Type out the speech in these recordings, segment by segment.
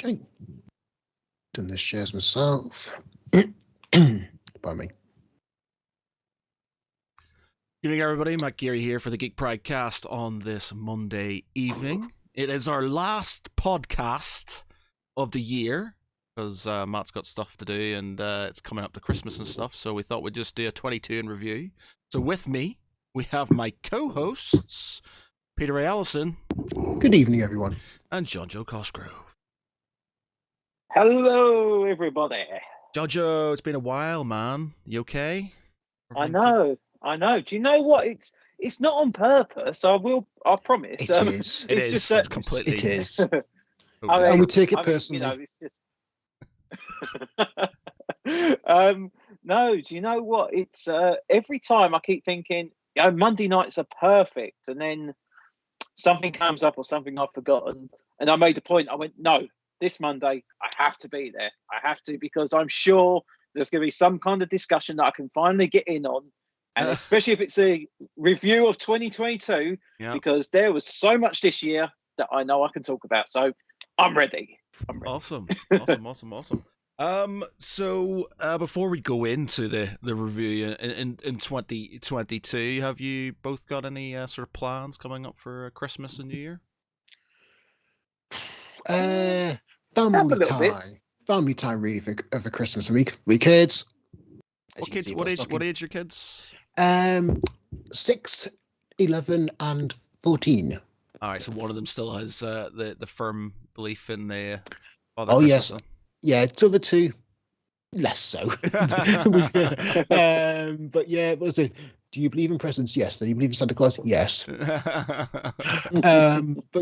Okay. Done this shares myself. By me. Good evening, everybody. Matt Geary here for the Geek Pridecast on this Monday evening. It is our last podcast of the year because Matt's got stuff to do and it's coming up to Christmas and stuff. So we thought we'd just do a 22 in review. So with me, we have my co-hosts, Peter Ray Allison. Good evening, everyone. And JonJo Cosgrove. Hello, everybody. JonJo, it's been a while, man. You okay? I know. Do you know what? It's not on purpose. I promise. It is. It is. Just that it's completely. It is. I And we take it personally. It's just. No, do you know what? It's every time I keep thinking, Monday nights are perfect, and then something comes up or something I've forgotten, and I made a point. I went, no, this Monday I have to be there. I have to, because I'm sure there's going to be some kind of discussion that I can finally get in on. And especially if it's a review of 2022, because there was so much this year that I know I can talk about. So I'm ready. Awesome. So before we go into the review in 2022, have you both got any sort of plans coming up for Christmas and New Year? Family time really for Christmas week. We kids. What age your kids? 6, 11, and 14. All right, so one of them still has the firm belief in the. Oh yes, yeah. Two of the two, less so. But yeah, what was it? Do you believe in presents? Yes. Do you believe in Santa Claus? Yes. But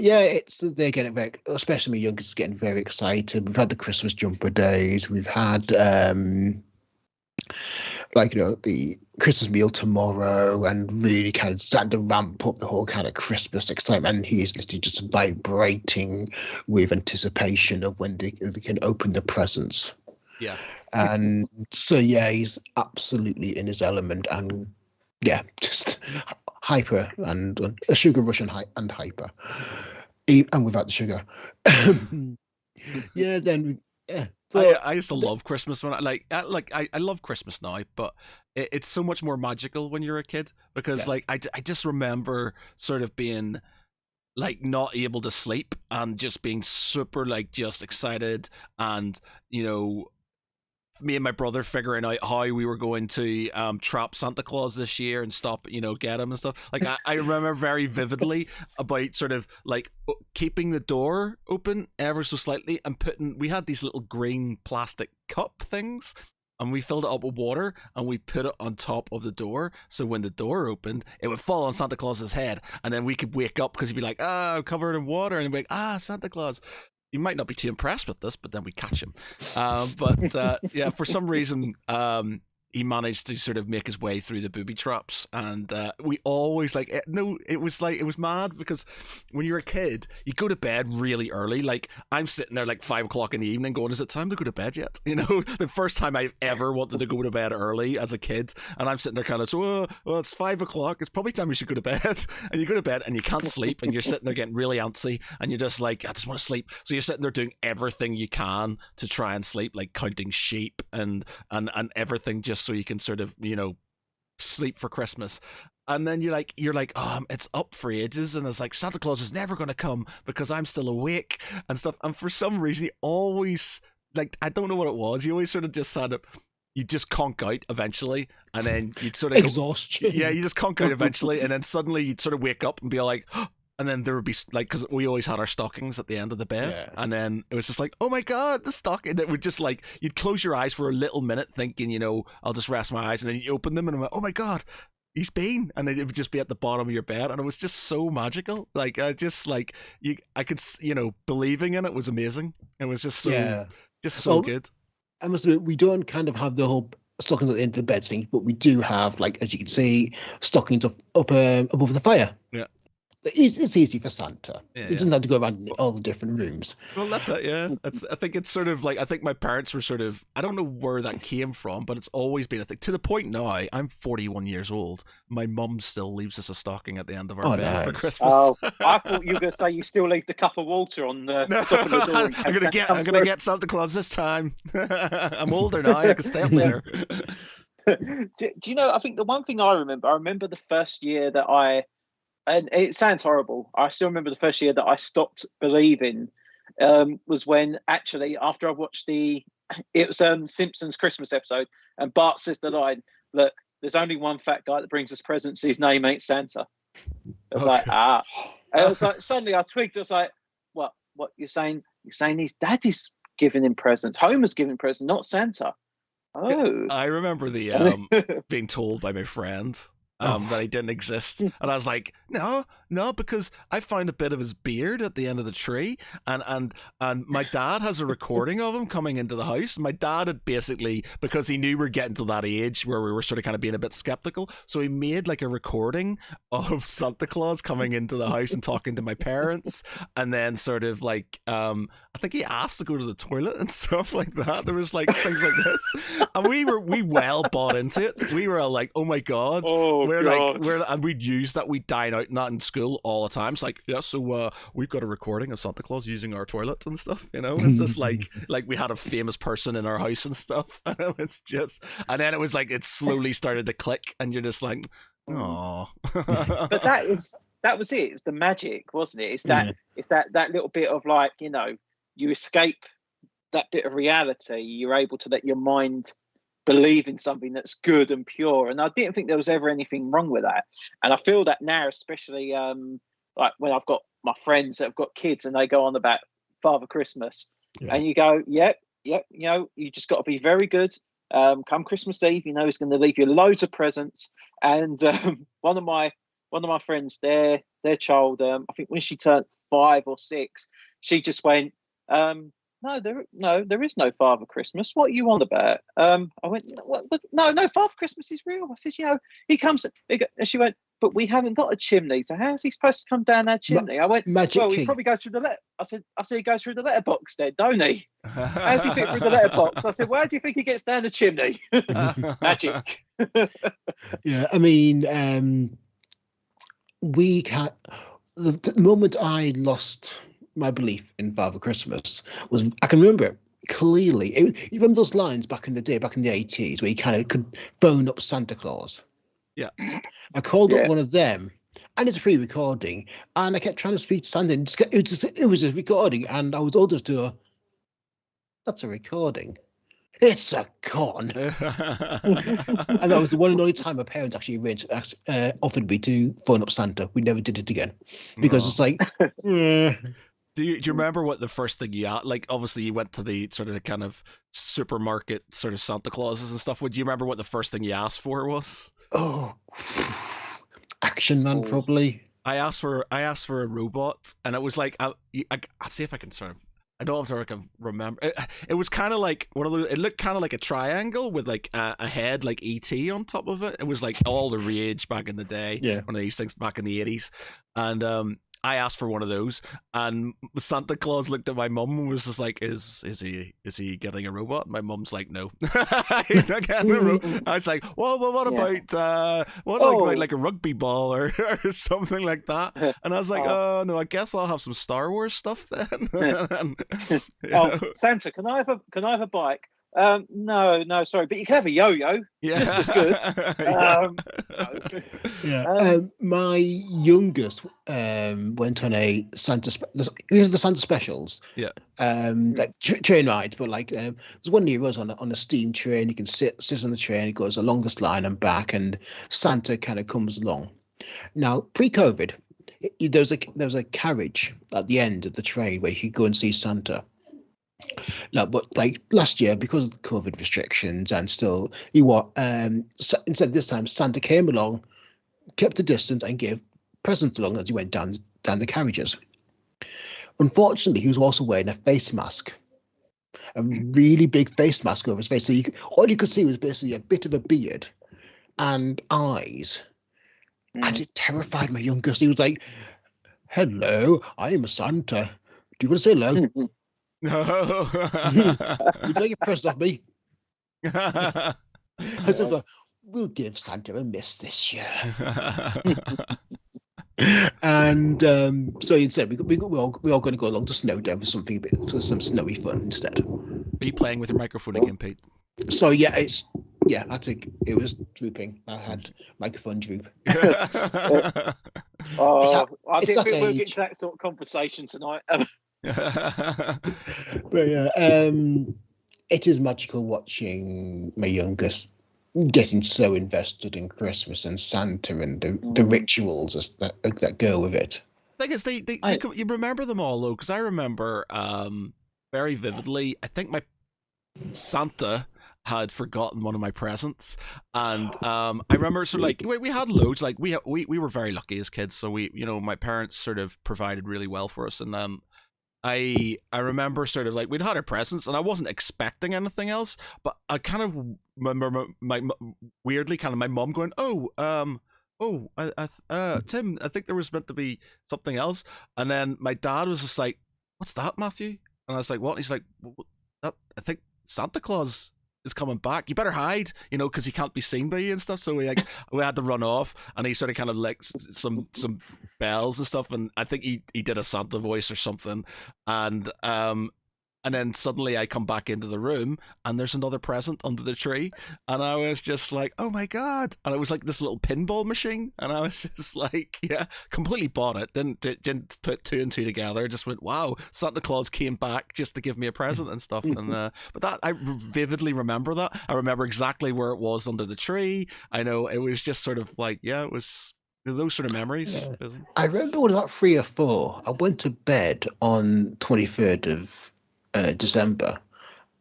yeah, they're getting very, especially my youngest, getting very excited. We've had the Christmas jumper days. We've had the Christmas meal tomorrow, and really kind of starting to ramp up the whole kind of Christmas excitement. And he is literally just vibrating with anticipation of when they can open the presents. Yeah. And so yeah, he's absolutely in his element, and yeah, just hyper and a sugar rush and hyper, and without the sugar. Yeah, then yeah. I used to love Christmas when I love Christmas now, but it's so much more magical when you're a kid, because I just remember sort of being like not able to sleep and just being super just excited, and me and my brother figuring out how we were going to trap Santa Claus this year and stop, get him and stuff. I remember very vividly about sort of keeping the door open ever so slightly and we had these little green plastic cup things, and we filled it up with water and we put it on top of the door. So when the door opened, it would fall on Santa Claus's head, and then we could wake up because he'd be like, I'm covered in water, and he'd be like, Santa Claus. You might not be too impressed with this, but then we catch him. Yeah, for some reason, he managed to sort of make his way through the booby traps, and we always it was mad, because when you're a kid, you go to bed really early. I'm sitting there 5 o'clock in the evening going, is it time to go to bed yet? The first time I ever wanted to go to bed early as a kid, and I'm sitting there kind of, it's 5 o'clock, it's probably time we should go to bed. And you go to bed and you can't sleep, and you're sitting there getting really antsy, and you're just I just want to sleep. So you're sitting there doing everything you can to try and sleep, counting sheep and everything, just so you can sort of sleep for Christmas. And then you're like it's up for ages, and it's Santa Claus is never going to come because I'm still awake and stuff. And for some reason he always I don't know what it was, you always sort of just you just conk out eventually, and then you'd sort of exhaustion. Yeah, you just conk out eventually, and then suddenly you'd sort of wake up and be like, and then there would be because we always had our stockings at the end of the bed, and then it was just oh my god, the stocking. It would just you'd close your eyes for a little minute thinking, I'll just rest my eyes, and then you open them and I'm like, oh my god, he's been, and then it would just be at the bottom of your bed, and it was just so magical. I could believing in it was amazing. It was just so good. I must admit, we don't kind of have the whole stockings at the end of the bed thing, but we do have, as you can see, stockings up above the fire. Yeah. it's easy for Santa. Yeah, He doesn't have to go around all the different rooms. Well, that's it. Yeah, I think it's sort of like I think my parents were sort of. I don't know where that came from, but it's always been a thing. To the point now, I'm 41 years old. My mum still leaves us a stocking at the end of our bed for Christmas. Oh, I thought you were going to say you still leave the cup of water on the top of the door. I'm gonna get Santa Claus this time. I'm older now. I can stay up later. Do you know? I think the one thing I remember the first year that and it sounds horrible. I still remember the first year that I stopped believing was when actually after I watched it was Simpsons Christmas episode, and Bart says the line, "Look, there's only one fat guy that brings us presents. His name ain't Santa." I was like, And I was like, suddenly I twigged. I was like, "What you're saying? You're saying his daddy's giving him presents. Homer's giving presents, not Santa." Oh, I remember the being told by my friend that he didn't exist, and I was like, no, because I found a bit of his beard at the end of the tree, and my dad has a recording of him coming into the house. My dad had basically, because he knew we were getting to that age where we were sort of kind of being a bit skeptical, so he made like a recording of Santa Claus coming into the house and talking to my parents, and then sort of like I think he asked to go to the toilet and stuff like that. There was like things like this, and we well bought into it. We were like, oh my god. And we'd use that, we'd dine out and that in school all the time. It's like, yeah, so we've got a recording of Santa Claus using our toilets and stuff, you know. It's just like we had a famous person in our house and stuff. And it's just, and then it was like it slowly started to click, and you're just like, oh. But that was it. It was the magic, wasn't it? It's that little bit of like, you know, you escape that bit of reality. You're able to let your mind believe in something that's good and pure, and I didn't think there was ever anything wrong with that. And I feel that now, especially like when I've got my friends that have got kids and they go on about Father Christmas, and you go, yep, you know, you just got to be very good. Come Christmas Eve, you know, he's going to leave you loads of presents. And one of my friends, their child, I think when she turned 5 or 6, she just went, No, there is no Father Christmas. What are you on about? I went, what? No, Father Christmas is real. I said, you know, he comes. And she went, but we haven't got a chimney. So how's he supposed to come down that chimney? I went, well, he probably goes through the I said he goes through the letterbox then, don't he? How's he fit through the letterbox? I said, where do you think he gets down the chimney? Magic. Yeah, I mean, we can't. The moment I lost my belief in Father Christmas was, I can remember it clearly. You remember those lines back in the day, back in the 80s, where you kind of could phone up Santa Claus? Yeah. I called up one of them, and it's a pre-recording, and I kept trying to speak to Santa, and it was a recording, and I was told to go, that's a recording. It's a con. And that was the one and only time my parents actually offered me to phone up Santa. We never did it again, because it's like, Do you remember what the first thing you like? Obviously, you went to the sort of kind of supermarket sort of Santa Clauses and stuff. Would you remember what the first thing you asked for was? Oh, Action Man, probably. I asked for a robot, and it was like I'll see if I can sort of. I don't have to. I can remember. It was kind of like one of those. It looked kind of like a triangle with like a head like ET on top of it. It was like all the rage back in the day. Yeah, one of these things back in the 80s, and I asked for one of those, and Santa Claus looked at my mum and was just like, "Is he getting a robot?" My mum's like, "No, he's not getting a robot." I was like, "Well, what about like a rugby ball or something like that?" And I was like, "Oh no, I guess I'll have some Star Wars stuff then." Santa, can I have a bike? No, sorry, but you can have a yo-yo. Yeah. Just as good. My youngest went on a the Santa specials. Yeah. Like train rides, but like there's one year he was on a steam train. You can sit on the train. It goes along this line and back, and Santa kind of comes along. Now, pre-COVID, there was a carriage at the end of the train where you could go and see Santa. No, but like last year, because of the COVID restrictions, and still, instead this time, Santa came along, kept a distance, and gave presents along as he went down the carriages. Unfortunately, he was also wearing a face mask, a really big face mask over his face. So all you could see was basically a bit of a beard and eyes, and it terrified my youngest. He was like, Hello, I am Santa. Do you want to say hello? Would you like a present off me? As if we'll give Santa a miss this year. And so instead, we're all going to go along to Snowdown for some snowy fun instead. Are you playing with your microphone again, Pete? So yeah, I think it was drooping. I had microphone droop. I didn't think we'll get to that sort of conversation tonight. But yeah, it is magical watching my youngest getting so invested in Christmas and Santa and the rituals that go with it. I guess you remember them all though, because I remember very vividly. I think my Santa had forgotten one of my presents, and I remember sort of like we had loads. Like we were very lucky as kids, so my parents sort of provided really well for us, and I remember sort of like we'd had our presents, and I wasn't expecting anything else, but I kind of remember my mom going, Tim, I think there was meant to be something else, and then my dad was just like, "What's that, Matthew?" And I was like, "What?" And he's like, "I think Santa Claus is coming back. You better hide, because he can't be seen by you and stuff." So we had to run off, and he sort of kind of like some bells and stuff, and I think he did a Santa voice or something, and then suddenly I come back into the room and there's another present under the tree, and I was just like, "Oh my god!" And it was like this little pinball machine, and I was just like, yeah, completely bought it. Didn't put two and two together. Just went, wow, Santa Claus came back just to give me a present and stuff. And but that I vividly remember that. I remember exactly where it was under the tree. I know it was just sort of like, yeah, it was those sort of memories. Yeah. I remember when about 3 or 4. I went to bed on 23rd of December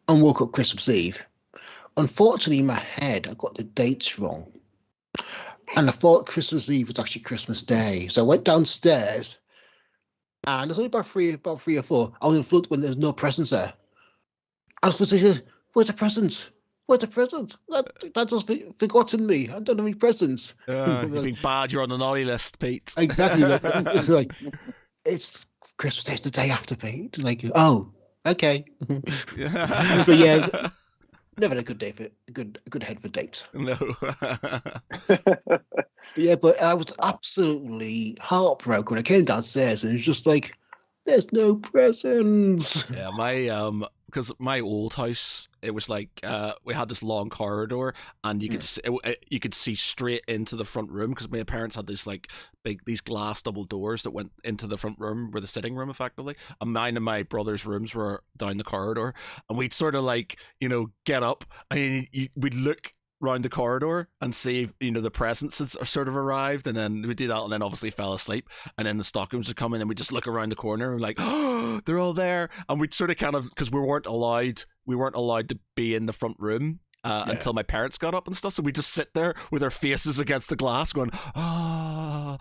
and woke up Christmas Eve. Unfortunately, in my head, I got the dates wrong, and I thought Christmas Eve was actually Christmas Day. So I went downstairs, and it was only about three or 4. I was in flux when there was no presents there. I was supposed to say, "Where's the presents? Where's the presents? That just forgotten me. I don't have any presents." You've been bad. You're on the naughty list, Pete. Exactly. It's like it's Christmas Day. It's the day after, Pete. Like, oh. Okay. But yeah, never a good day for a good head for dates. No. But yeah, but I was absolutely heartbroken when I came downstairs, and it was just like, there's no presents. Yeah, my because my old house, it was like we had this long corridor, and you could see straight into the front room, because my parents had these glass double doors that went into the front room, where the sitting room effectively, and mine and my brother's rooms were down the corridor, and we'd sort of like get up and we'd look round the corridor and see the presents are sort of arrived, and then we do that, and then obviously fell asleep, and then the stockings would come in, and we just look around the corner and we're like, oh, they're all there, and we'd sort of kind of, because we weren't allowed to be in the front room until my parents got up and stuff, so we just sit there with our faces against the glass going, and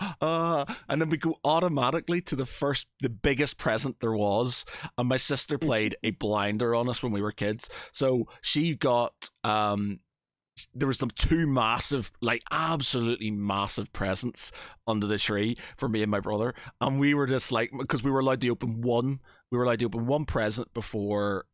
then we go automatically to the biggest present there was, and my sister played a blinder on us when we were kids, so she got there was them 2 massive, like absolutely massive presents under the tree for me and my brother, and we were just like, because we were allowed to open one present before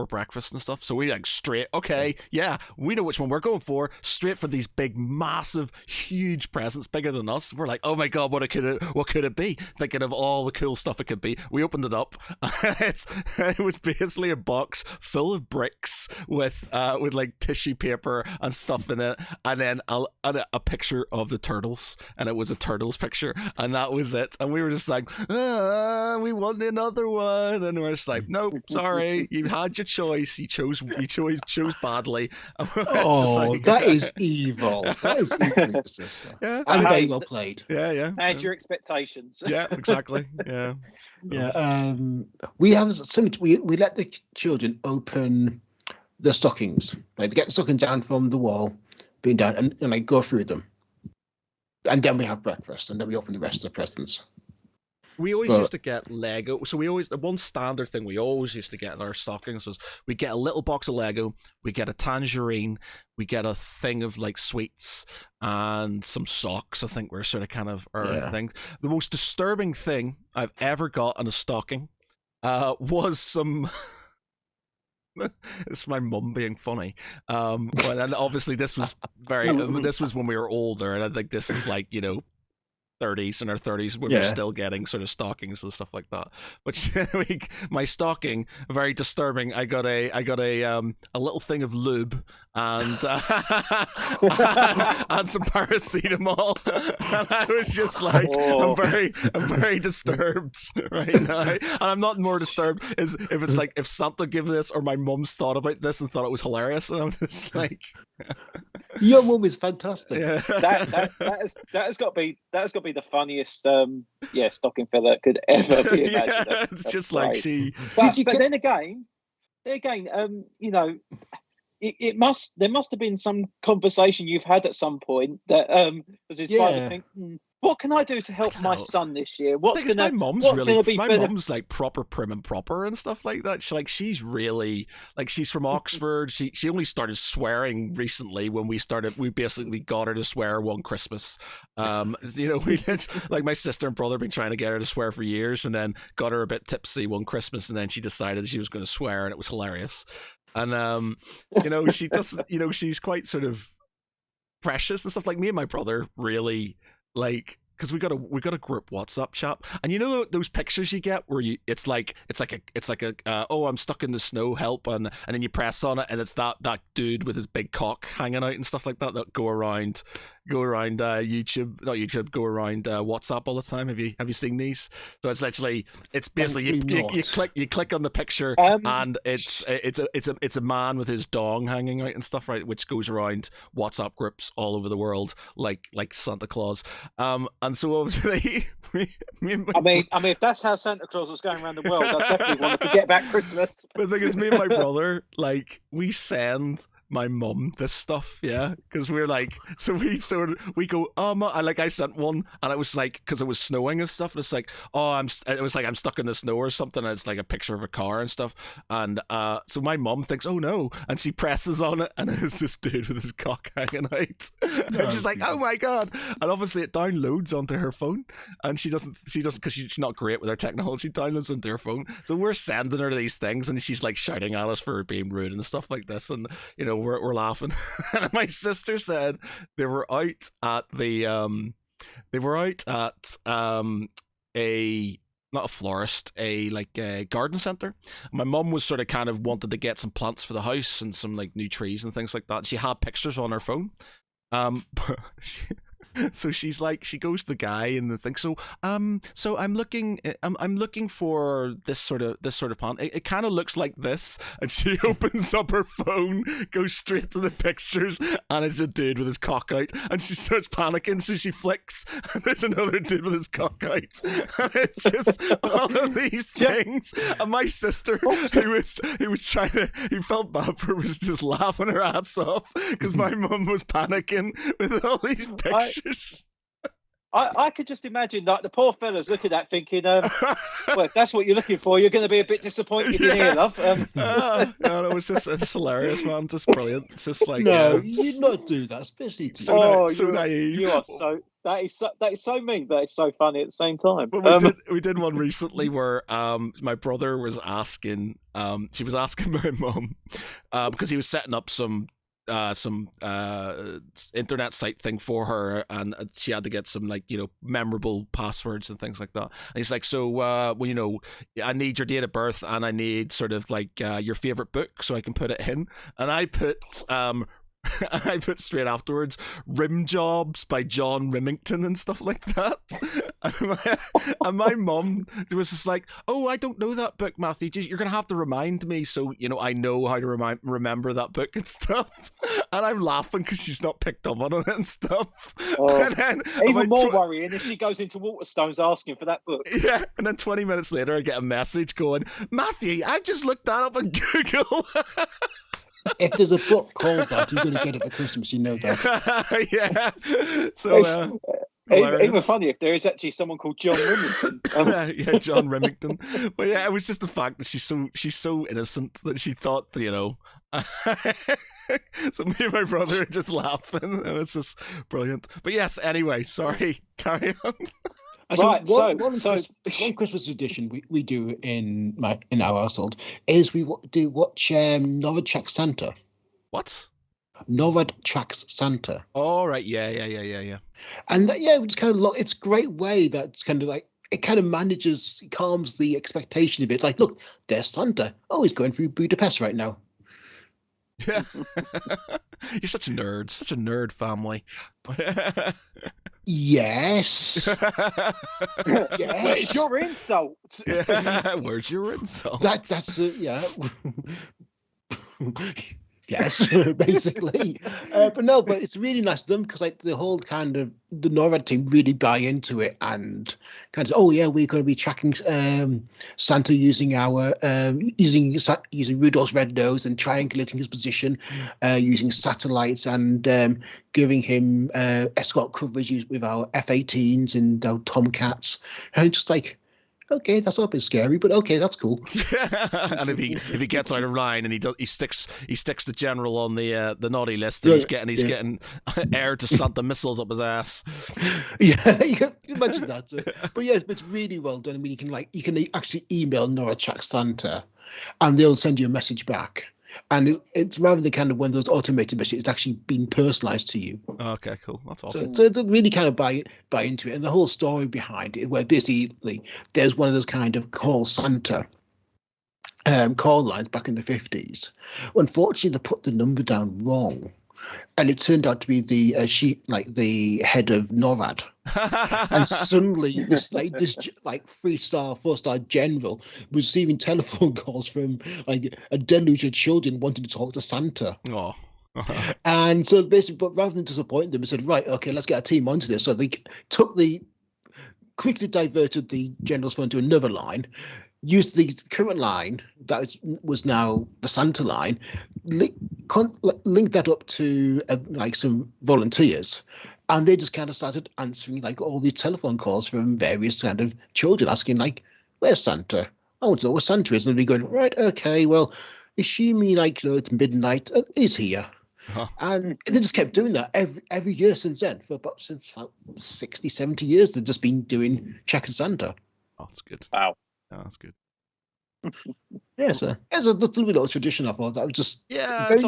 breakfast and stuff, so we like straight, okay, yeah, we know which one we're going for, straight for these big massive huge presents bigger than us. We're like, oh my god, what could it be, thinking of all the cool stuff it could be. We opened it up, it was basically a box full of bricks with like tissue paper and stuff in it, and then a picture of the turtles, and it was a turtles picture, and that was it. And we were just like, we want another one, and we're just like, nope, sorry, you had your choice. You chose badly. Oh, like... that is evil. That is evil, sister. Yeah. And very well played. Yeah. And your expectations. Yeah, exactly. Yeah. Yeah. We have we let the children open the stockings. Like, to get the stockings down from the wall, being down, and like go through them. And then we have breakfast, and then we open the rest of the presents. We always But- used to get Lego. So the one standard thing we always used to get in our stockings was we get a little box of Lego, we get a tangerine, we get a thing of like sweets and some socks. I think were sort of kind of our things. The most disturbing thing I've ever got in a stocking was some. It's my mum being funny. Well, and obviously this was this was when we were older, and I think this is like 30s, in our 30s, when we're still getting sort of stockings and stuff like that. But my stocking, very disturbing. I got a little thing of lube and and some paracetamol, and I was just like, I'm very disturbed right now. And I'm not more disturbed is if it's like if Santa gave this or my mum's thought about this and thought it was hilarious, and I'm just like. Your mum is fantastic. Yeah. that has got to be the funniest stocking filler that could ever be imagined. Yeah, it's just great. Like she. But then again, there must have been some conversation you've had at some point that was inspired to think, what can I do to help my son this year? My mom's like proper prim and proper and stuff like that. She's really like, she's from Oxford. She only started swearing recently when we basically got her to swear one Christmas. We did, like, my sister and brother have been trying to get her to swear for years, and then got her a bit tipsy one Christmas, and then she decided she was going to swear, and it was hilarious. And she doesn't, she's quite sort of precious and stuff. Like, me and my brother really like, because we got a group WhatsApp chat, and those pictures you get where it's like a oh, I'm stuck in the snow, help, and then you press on it and it's that dude with his big cock hanging out and stuff like that go around YouTube, not YouTube, go around WhatsApp all the time. Have you seen these? So it's basically you click on the picture, and it's a man with his dong hanging out and stuff, right, which goes around WhatsApp groups all over the world like Santa Claus. And so obviously, I mean, if that's how Santa Claus was going around the world, I definitely want to forget about Christmas. The thing is, me and my brother, like, we send my mum this stuff, because we're like, we go, I sent one, and it was like, because it was snowing and stuff, and it's like, I'm stuck in the snow or something, and it's like a picture of a car and stuff, and so my mum thinks, oh no, and she presses on it, and it's this dude with his cock hanging out, and she's like, oh my god, and obviously it downloads onto her phone, and she doesn't, because she's not great with her technology, downloads onto her phone, so we're sending her these things, and she's like shouting at us for being rude and stuff like this, and we're laughing. And my sister said they were out at a not a florist, a garden center. My mum was sort of kind of wanted to get some plants for the house and some like new trees and things like that. She had pictures on her phone. So she's like, she goes to the guy and the thing. So I'm looking for this sort of plant. It kind of looks like this, and she opens up her phone, goes straight to the pictures, and it's a dude with his cock out, and she starts panicking. So she flicks, and there's another dude with his cock out, and it's just all of these things. And my sister, he felt bad for her, was just laughing her ass off because my mum was panicking with all these pictures. I could just imagine that the poor fella's looking at that thinking, well, if that's what you're looking for, you're going to be a bit disappointed in here, love. No, it was just, it's hilarious, man. Just brilliant. It's just like, no, you'd not do that, especially to so naive. You are so. That is so mean, but it's so funny at the same time. Well, we did one recently where my brother was asking, she was asking my mum, because he was setting up some internet site thing for her, and she had to get some memorable passwords and things like that. And he's like, so I need your date of birth, and I need sort of like your favorite book so I can put it in. And I put straight afterwards Rim Jobs by John Rimington and stuff like that. And my mum was just like, oh, I don't know that book, Matthew. You're going to have to remind me so, I know how to remember that book and stuff. And I'm laughing because she's not picked up on it and stuff. And then even more worrying if she goes into Waterstones asking for that book. Yeah, and then 20 minutes later I get a message going, Matthew, I just looked that up on Google. If there's a book called that, you're going to get it for Christmas. You know that. Yeah. So Even funny if there is actually someone called John Remington. Yeah, John Remington. But yeah, it was just the fact that she's so innocent that she thought, you know. So me and my brother are just laughing, and it's just brilliant. But yes, anyway, sorry, carry on. Actually, one Christmas tradition we do in our household is we watch Norad Tracks Santa. What? Norad Tracks Santa. Oh right, yeah. And it's kind of it's a great way that's kind of like it kind of calms the expectation a bit. Like, look, there's Santa. Oh, he's going through Budapest right now. Yeah. You're such a nerd family. Yes. Yes. Where's your insult? Yeah. Where's your insult? That's yeah. Yes, basically. But it's really nice done because like the whole kind of the NORAD team really buy into it and kind of we're going to be tracking Santa using our using Rudolph's red nose and triangulating his position using satellites and giving him escort coverage with our F-18s and our Tomcats and just like. Okay, that's a bit scary, but okay, that's cool. And if he gets out of line and he sticks the general on the naughty list, and he's getting air to Santa missiles up his ass. Yeah, you can imagine that. But yes, it's really well done. I mean, you can actually email Norad Tracks Santa, and they'll send you a message back. And it's rather than kind of one of those automated messages, it's actually been personalized to you. Okay, cool. That's awesome. So they really kind of buy into it. And the whole story behind it, where basically there's one of those kind of call Santa call lines back in the 50s. Unfortunately, they put the number down wrong. And it turned out to be the the head of NORAD. And suddenly this 3-star, 4-star general was receiving telephone calls from like a deluge of children wanting to talk to Santa. Oh. And so basically, but rather than disappoint them, they said, right, okay, let's get a team onto this. So they quickly diverted the general's phone to another line, used the current line that was now the Santa line, linked that up to some volunteers, and they just kind of started answering like all these telephone calls from various kind of children asking like, "Where's Santa? I want to know where Santa is." And they'd be going, "Right, okay, well, assuming it's midnight, he's here." Uh-huh. And they just kept doing that every year since then. Since about 60, 70 years, they've just been doing Check and Santa. Oh, that's good. Wow. Oh, that's good. Yeah, so it's a little bit of tradition. I thought that was just it's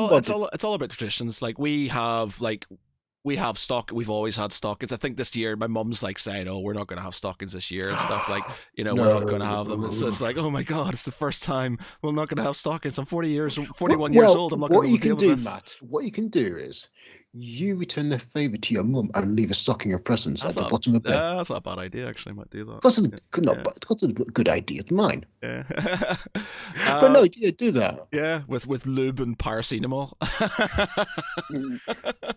all about traditions. Like we have stock. We've always had stockings. I think this year my mum's like saying, "Oh, we're not going to have stockings this year" and stuff like, we're not going to have them. It's like, oh my god, it's the first time we're not going to have stockings. I'm 41 years old. I'm not going to deal with this. Matt, what you can do is you return the favour to your mum and leave a stocking of presents at the bottom of the bed. That's not a bad idea. Actually, I might do that. That's a good idea. It's mine. Yeah. But no, do that. Yeah, with lube and paracetamol.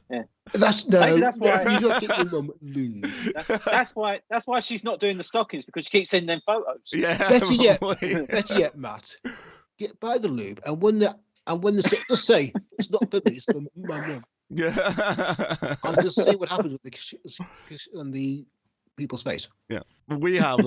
Yeah. That's why you don't get your mum lube. That's why she's not doing the stockings, because she keeps sending them photos. Yeah. Better yet, Matt, buy the lube, and when they say it's not for me, it's for my mum. Yeah. I'll just see what happens with the people's face. Yeah. We have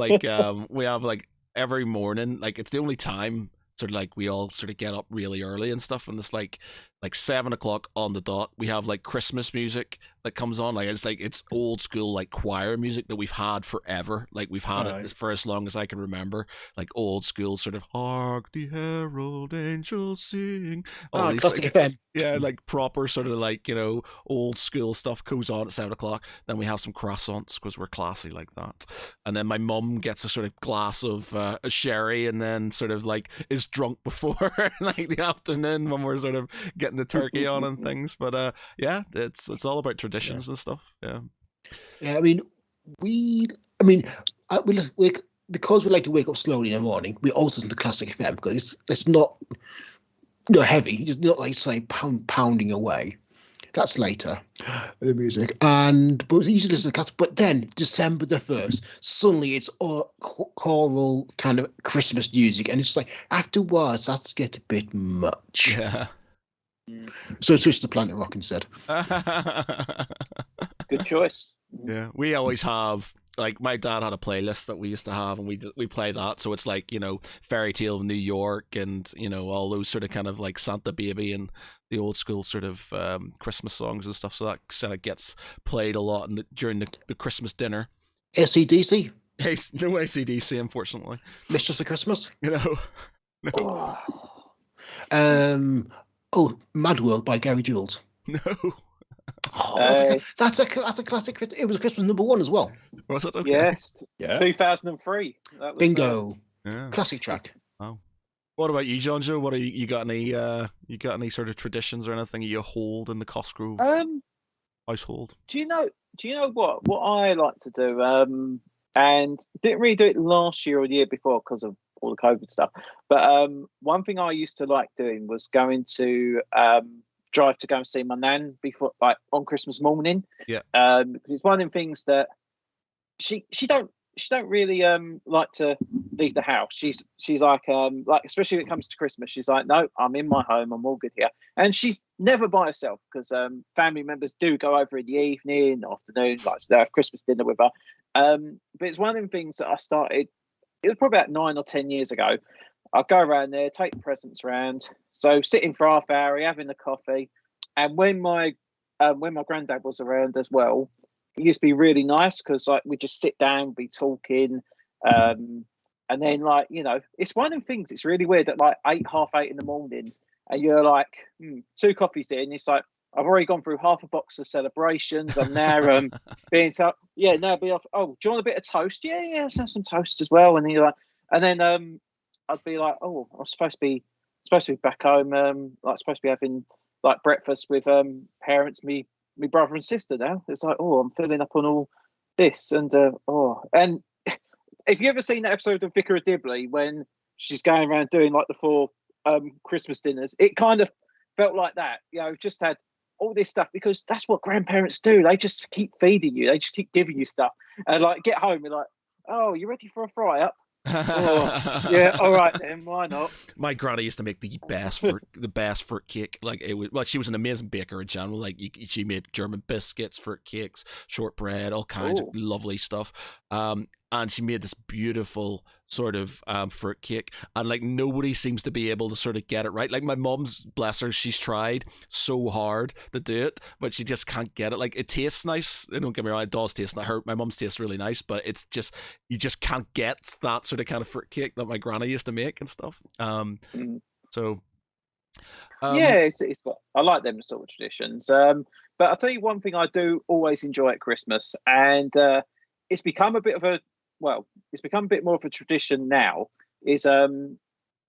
every morning, like it's the only time sort of like we all sort of get up really early and stuff, and it's like 7:00 on the dot. We have like Christmas music that comes on. Like it's old school like choir music that we've had forever. Like we've had it for as long as I can remember. Like old school sort of "Hark the Herald Angels Sing." Classic FM. Yeah, like proper sort of like old school stuff goes on at 7:00. Then we have some croissants because we're classy like that. And then my mum gets a sort of glass of a sherry, and then sort of like is drunk before like the afternoon when we're sort of getting the turkey on and things. But it's all about traditions and stuff. Yeah. I mean, because we like to wake up slowly in the morning. We also listen to classic FM because it's not heavy. It's not like say pounding away. That's later, the music. But we usually listen to classic. But then December the 1st, suddenly it's all choral kind of Christmas music, and it's like afterwards that's get a bit much. Yeah. So switch to Planet Rock instead. Good choice. Yeah, we always have, like, my dad had a playlist that we used to have, and we play that. So it's like, Fairy Tale of New York, and all those sort of kind of like Santa Baby and the old school sort of Christmas songs and stuff. So that kind of gets played a lot during the Christmas dinner. AC/DC. Hey, no AC/DC, unfortunately. Mistress of Christmas. No. Mad World by Gary Jules. No. That's a classic. It was Christmas #1 as well. Was it? Okay. Yes. Yeah. 2003. That was, Bingo. Yeah. Classic track. Oh. What about you, JonJo? What are you got any sort of traditions or anything you hold in the Cosgrove household? Do you know what I like to do? And didn't really do it last year or the year before because of all the COVID stuff. But one thing I used to like doing was going to drive to go and see my nan before, like, on Christmas morning. Yeah. Because it's one of them things that she don't really like to leave the house. She's like especially when it comes to Christmas, she's like, no, I'm in my home, I'm all good here. And she's never by herself because family members do go over in the evening, afternoon, like they have Christmas dinner with her. But it's one of them things that I started. It was probably about 9 or 10 years ago. I'd go around there, take the presents around. So sitting for half hour, having a coffee. And when my granddad was around as well, it used to be really nice because like we just sit down, be talking, and then like it's one of them things. It's really weird at like 8, half 8 in the morning, and you're like 2 coffees in. It's like I've already gone through half a box of celebrations. I'm now being told, now be off. Oh, do you want a bit of toast? Yeah, let's have some toast as well. And then you're like, and then I'd be like, oh, I'm supposed to be back home, like supposed to be having like breakfast with parents, me brother and sister now. It's like, oh, I'm filling up on all this, and and if you ever seen that episode of Vicar of Dibley when she's going around doing like the 4 Christmas dinners, it kind of felt like that. Just had all this stuff because that's what grandparents do. They just keep feeding you. They just keep giving you stuff, and like get home, you're like, oh, you ready for a fry up? Oh, yeah, all right then, why not? My granny used to make the best fruit cake. Like it was, well, she was an amazing baker in general. Like she made German biscuits, fruit cakes, shortbread, all kinds of lovely stuff. And she made this beautiful sort of fruit cake, and like nobody seems to be able to sort of get it right. Like my mom's, bless her, she's tried so hard to do it, but she just can't get it. Like it tastes nice. Don't get me wrong, it does taste nice. My mom's tastes really nice, but it's just you just can't get that sort of kind of fruit cake that my granny used to make and stuff. So. It's I like them sort of traditions. But I'll tell you one thing I do always enjoy at Christmas, and it's become a bit more of a tradition now, is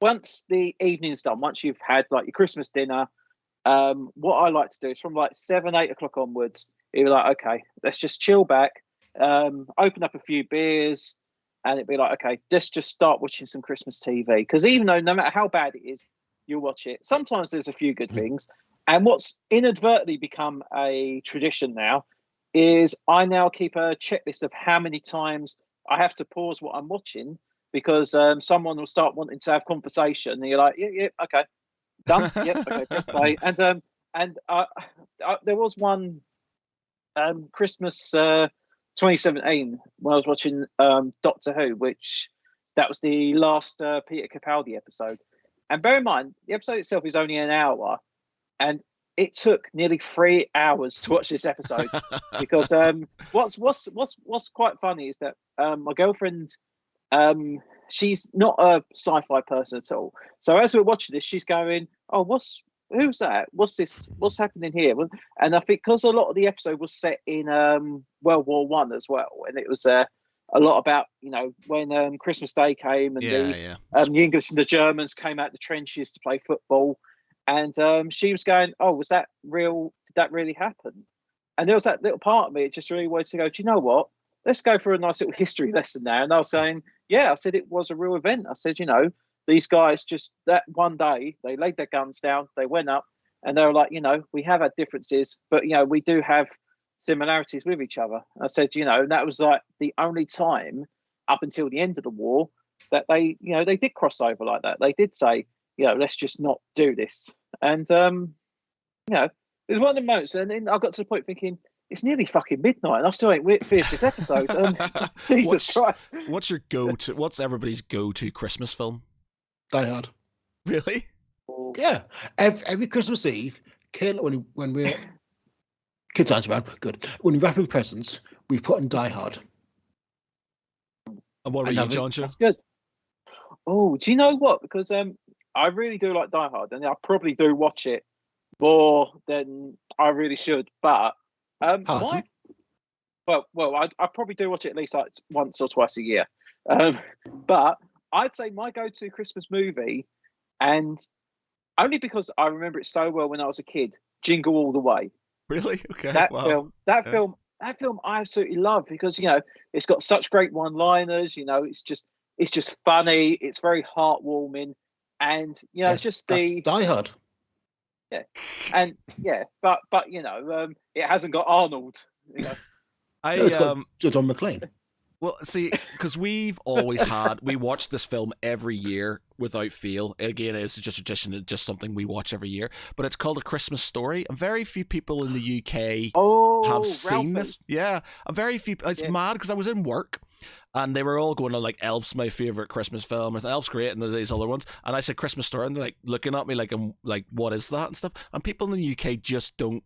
once the evening's done, once you've had like your Christmas dinner, what I like to do is from like 7, 8 o'clock onwards, you're like, okay, let's just chill back, open up a few beers, and it'd be like, okay, let's just start watching some Christmas TV. Because even though no matter how bad it is, you'll watch it. Sometimes there's a few good things. And what's inadvertently become a tradition now is I now keep a checklist of how many times I have to pause what I'm watching, because someone will start wanting to have conversation, and you're like, yeah, okay, done, yeah, okay, press play. And there was one Christmas 2017 when I was watching Doctor Who, which that was the last Peter Capaldi episode. And bear in mind, the episode itself is only an hour, and it took nearly 3 hours to watch this episode because what's quite funny is that my girlfriend, she's not a sci-fi person at all. So as we're watching this, she's going, "Oh, who's that? What's this? What's happening here?" And I think because a lot of the episode was set in World War One as well, and it was a lot about when Christmas Day came and the English and the Germans came out the trenches to play football. And she was going, "Oh, was that real? Did that really happen?" And there was that little part of me. It just really wanted to go, "Do you know what? Let's go for a nice little history lesson now." And I was saying, "Yeah," I said it was a real event. I said, these guys just that one day they laid their guns down, they went up, and they were like, we have had differences, but we do have similarities with each other. I said, and that was like the only time up until the end of the war that they did cross over like that. They did say, let's just not do this. And, it was one of the moments. And then I got to the point thinking, it's nearly fucking midnight, and I still ain't finished this episode. Jesus Christ! What's everybody's go-to Christmas film? Die Hard. Really? Yeah. Every Christmas Eve, when we're kids aren't around, good. When we wrap in presents, we put in Die Hard. And what about you, JonJo? That's good. Oh, do you know what? Because I really do like Die Hard, and I probably do watch it more than I really should. But I probably do watch it at least like once or twice a year. But I'd say my go-to Christmas movie, and only because I remember it so well when I was a kid, Jingle All the Way. Really? Okay. That film I absolutely love, because it's got such great one-liners. It's just funny. It's very heartwarming, and just the Die Hard. Yeah, and but it hasn't got Arnold. It's got John McClane. Well, see, because we watch this film every year without fail. Again, it's just a tradition, it's just something we watch every year. But it's called A Christmas Story, and very few people in the UK have seen this. Yeah, a very few. It's mad because I was in work, and they were all going on like Elf's my favorite Christmas film, and Elf's great, and these other ones. And I said Christmas Story, and they're like looking at me like I'm like, what is that and stuff. And people in the UK just don't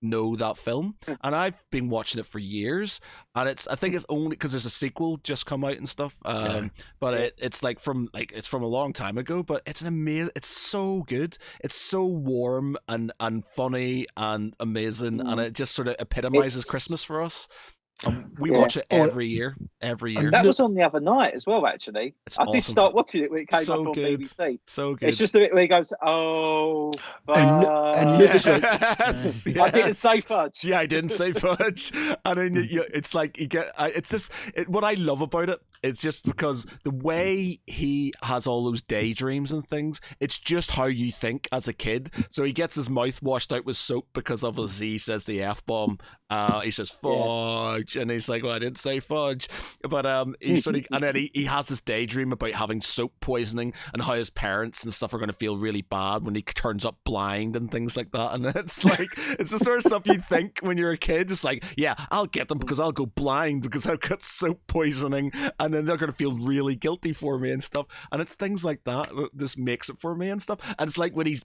know that film, and I've been watching it for years, and I think it's only because there's a sequel just come out and stuff, but it's from a long time ago, but it's it's so good, it's so warm and funny and amazing, and it just sort of epitomizes Christmas for us. We watch it every year. That was on the other night as well, actually. I did start watching it when it came up on BBC. So good. It's just a bit where he goes, "Oh, yes. I didn't say fudge." Yeah, I didn't say fudge. And then it's like you get. It's just what I love about it. It's just because the way he has all those daydreams and things, it's just how you think as a kid. So he gets his mouth washed out with soap because obviously he says the F-bomb. He says fudge, and he's like, well, I didn't say fudge. But he's sort of, and then he has this daydream about having soap poisoning and how his parents and stuff are going to feel really bad when he turns up blind and things like that. And it's like, it's the sort of stuff you think when you're a kid. It's like, yeah, I'll get them because I'll go blind because I've got soap poisoning, and then they're going to feel really guilty for me and stuff. And it's things like that this makes it for me and stuff. And it's like when he's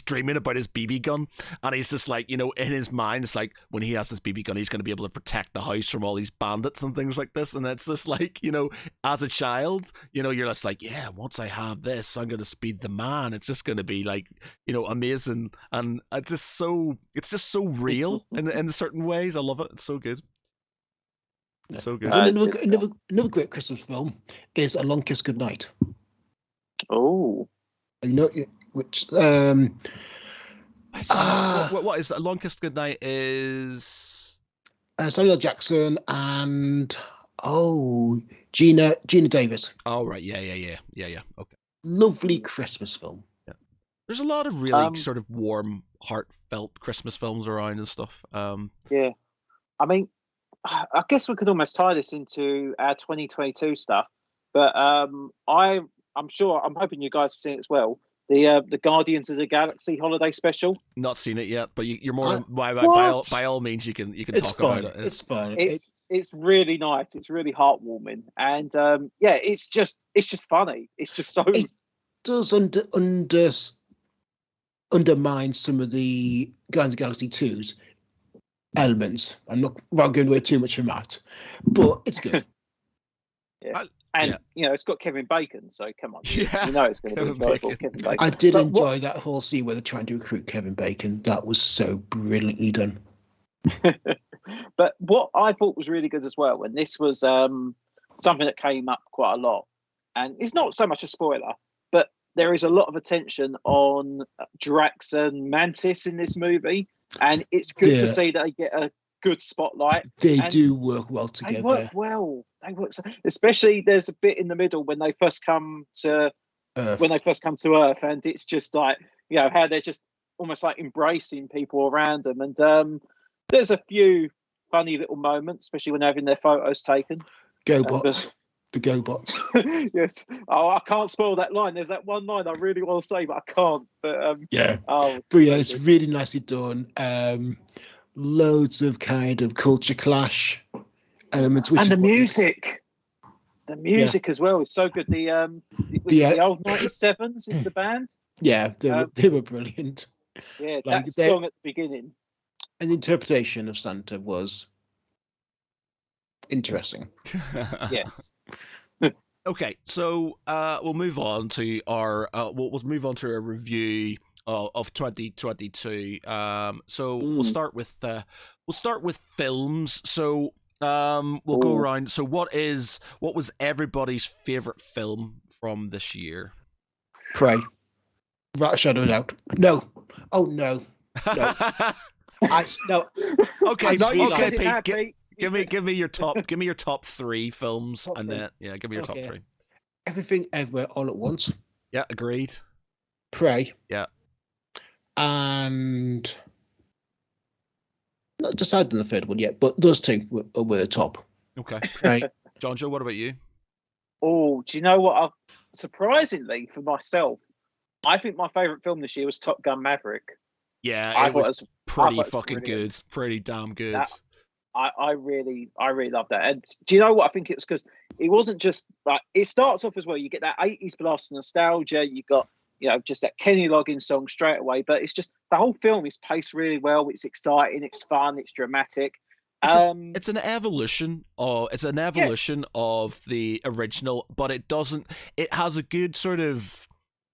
dreaming about his BB gun, and he's just like, in his mind, it's like when he has this BB gun, he's going to be able to protect the house from all these bandits and things like this. And it's just like, as a child, you're just like, yeah, once I have this, I'm going to speed the man. It's just going to be like, amazing. And it's just so real in certain ways. I love it. It's so good. It's so good. Another great Christmas film is A Long Kiss Goodnight. Oh. Which what is A Long Kiss Goodnight is Samuel Jackson and Gina Davis. Oh right, yeah. Okay. Lovely Christmas film. Yeah. There's a lot of really sort of warm, heartfelt Christmas films around and stuff. Yeah, I mean, I guess we could almost tie this into our 2022 stuff, but I'm hoping you guys have seen it as well. The Guardians of the Galaxy holiday special. Not seen it yet, but you're more by all means you can talk about it. It's fun. It's really nice. It's really heartwarming, and it's just funny. It's just so. It does undermine some of the Guardians of the Galaxy 2's elements. I'm not going away too much from that, but it's good. Yeah. It's got Kevin Bacon, so come on. It's going to be enjoyable. Kevin Bacon. I did enjoy that whole scene where they're trying to recruit Kevin Bacon. That was so brilliantly done. But what I thought was really good as well, and this was something that came up quite a lot, and it's not so much a spoiler, but there is a lot of attention on Drax and Mantis in this movie, and it's good to see that they get a good spotlight. They do work well together. They work well. Especially there's a bit in the middle when they first come to Earth, and it's just like how they're just almost like embracing people around them, and there's a few funny little moments, especially when they're having their photos taken. GoBots. The GoBots. Yes. Oh, I can't spoil that line. There's that one line I really want to say, but I can't. But it's really nicely done. loads of kind of culture clash elements, which and is the music. The music as well is so good. The old 97s is the band. Yeah, they were brilliant. Yeah, that song at the beginning. And the interpretation of Santa was interesting. Yes. Okay, so we'll move on to our we'll move on to a review of 2022. So we'll start with films. So we'll go around. So what was everybody's favorite film from this year? Prey. Right, Shadow Doubt. No. Oh no. No. No. Okay, Pete. Pete. Give me your top 3 films, and then give me your top 3. Everything Everywhere All at Once. Yeah, agreed. Prey. Yeah. And not decided on the third one yet, but those two were the top. Okay. Right. JonJo, what about you? Oh, do you know what? Surprisingly for myself, I think my favourite film this year was Top Gun Maverick. Yeah, it was pretty fucking good. Pretty damn good. I really love that. And do you know what? I think it was because it wasn't just like, it starts off as well. You get that 80s blast nostalgia. You got, just that Kenny Loggins song straight away. But it's just the whole film is paced really well. It's exciting. It's fun. It's dramatic. It's an evolution of the original, but it has a good sort of.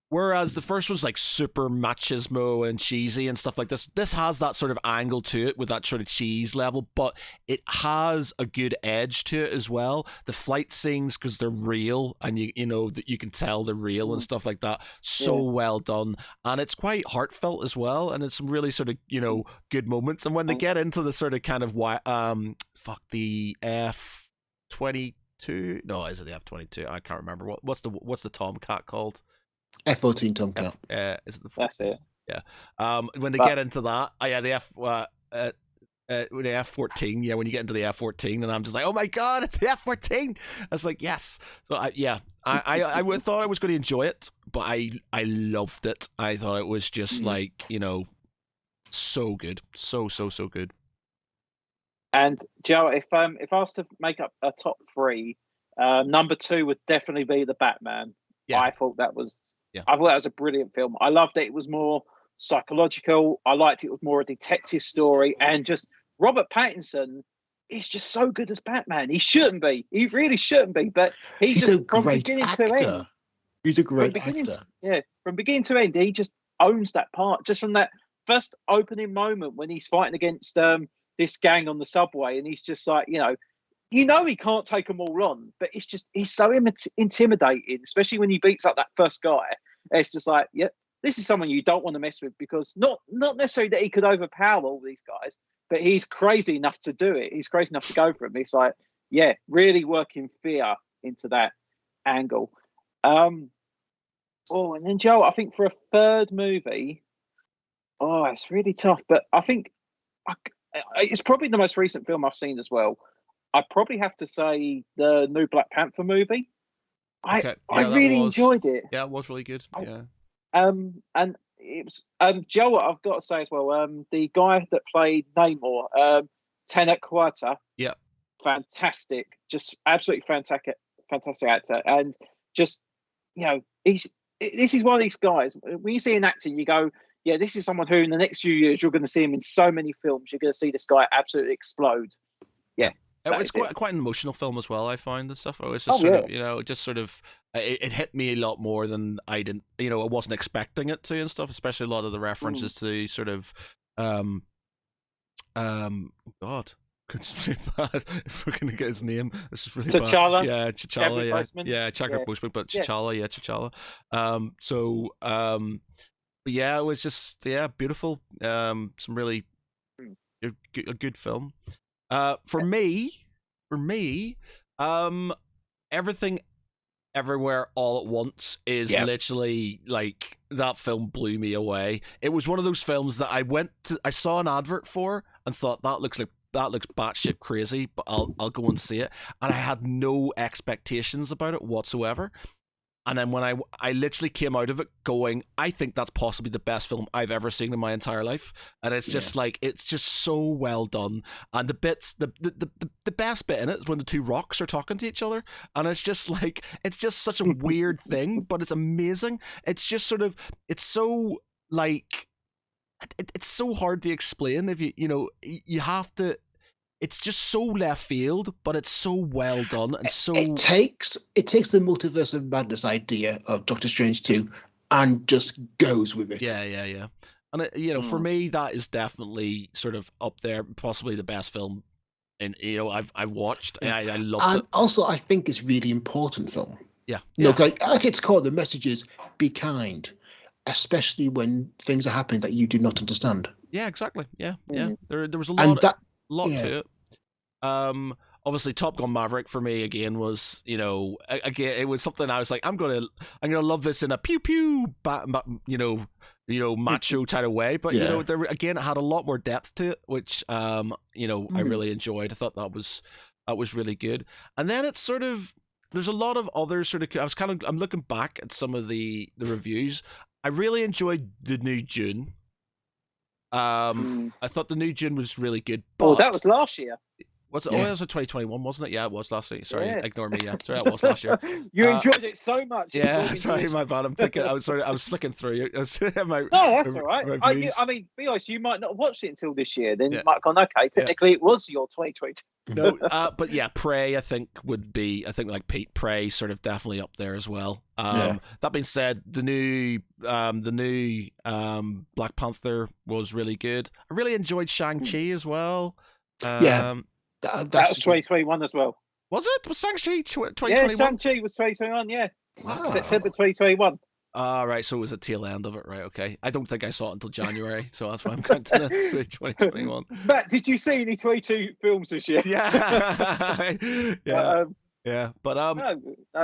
Whereas the first one's like super machismo and cheesy and stuff like this. This has that sort of angle to it with that sort of cheese level, but it has a good edge to it as well. The flight scenes, because they're real, and you can tell they're real and stuff like that. So well done, and it's quite heartfelt as well. And it's some really sort of good moments. And when they get into the sort of kind of the F-22. No, is it the F-22? I can't remember. What's the Tomcat called? F-14 Tomcat. Is it the? That's it. Yeah. When they get into that, the F-14. Yeah, when you get into the F-14, and I'm just like, oh my god, it's the F-14. I was like, yes. So I thought I was going to enjoy it, but I loved it. I thought it was just like so good, so good. And Joe, if I was to make up a top 3, number 2 would definitely be the Batman. Yeah. I thought that was a brilliant film. I loved it. It was more psychological. I liked it was more a detective story, and just Robert Pattinson is just so good as Batman. He shouldn't be. He really shouldn't be. But he's just, a great actor. He's a great actor. From beginning to end, he just owns that part. Just from that first opening moment when he's fighting against this gang on the subway, and he's just like, he can't take them all on, but he's so intimidating, especially when he beats up that first guy. It's just like, this is someone you don't want to mess with, because not necessarily that he could overpower all these guys, but he's crazy enough to do it. He's crazy enough to go for him. It's like, really working fear into that angle. And then Joe, I think for a third movie, it's really tough, but I think it's probably the most recent film I've seen as well. I'd probably have to say the new Black Panther movie. I really enjoyed it. Yeah, it was really good. And it was Joe, I've got to say as well, the guy that played Namor, Tenet Quata. Yeah. Fantastic. Just absolutely fantastic actor. And just, this is one of these guys, when you see an actor, you go, this is someone who in the next few years you're going to see him in so many films. You're going to see this guy absolutely explode. Yeah. It's quite an emotional film as well, I find, and stuff. It was just it hit me a lot more than I didn't, I wasn't expecting it to and stuff, especially a lot of the references to sort of, God, it's really bad. If we're going to get his name, this is really T'Challa? bad. Yeah, T'Challa, Chadwick Boseman, but T'Challa, but yeah, it was just, beautiful. Some really a good film. For me, Everything Everywhere All at Once is literally like, that film blew me away. It was one of those films that I saw an advert for and thought that looks batshit crazy, but I'll go and see it. And I had no expectations about it whatsoever. And then when I literally came out of it going, I think that's possibly the best film I've ever seen in my entire life. And it's just like, it's just so well done. And the bits, the best bit in it is when the two rocks are talking to each other. And it's just like, it's just such a weird thing, but it's amazing. It's just sort of, it's so like, it's so hard to explain if you have to. It's just so left field, but it's so well done and so. It takes the multiverse of madness idea of Doctor Strange 2 and just goes with it. Yeah. And for me, that is definitely sort of up there, possibly the best film. And I've watched. I loved it. And also, I think it's really important film. Yeah. Look, at its core, the message is be kind, especially when things are happening that you do not understand. Yeah, exactly. Yeah. There was a lot to it. Obviously Top Gun Maverick for me again was, again, it was something I was like, I'm gonna love this in a pew pew macho kind of way, but there again, it had a lot more depth to it, which I really enjoyed. I thought that was really good. And then it's sort of, there's a lot of other sort of, I'm looking back at some of the reviews. I really enjoyed the new Dune. I thought the new Dune was really good. But that was last year. Was it? Yeah. Oh, it was 2021, wasn't it? Yeah, it was last year. Sorry, ignore me. Yeah, sorry, that was last year. You enjoyed it so much. Yeah, sorry, my bad. I'm thinking. I was flicking through. No, that's all right. I mean, be honest, you might not have watched it until this year. Then you might have gone, okay, technically it was your 2022. No, but yeah, Prey. I think like Pete, Prey sort of definitely up there as well. That being said, the new Black Panther was really good. I really enjoyed Shang-Chi as well. That was 2021 as well. Was it? Was Shang-Chi 2021? Yeah, Shang-Chi was 2021, yeah. Wow. September 2021. Right, so it was a tail end of it, right? Okay. I don't think I saw it until January, so that's why I'm counting it to 2021. But did you see any 22 films this year? Yeah. But no.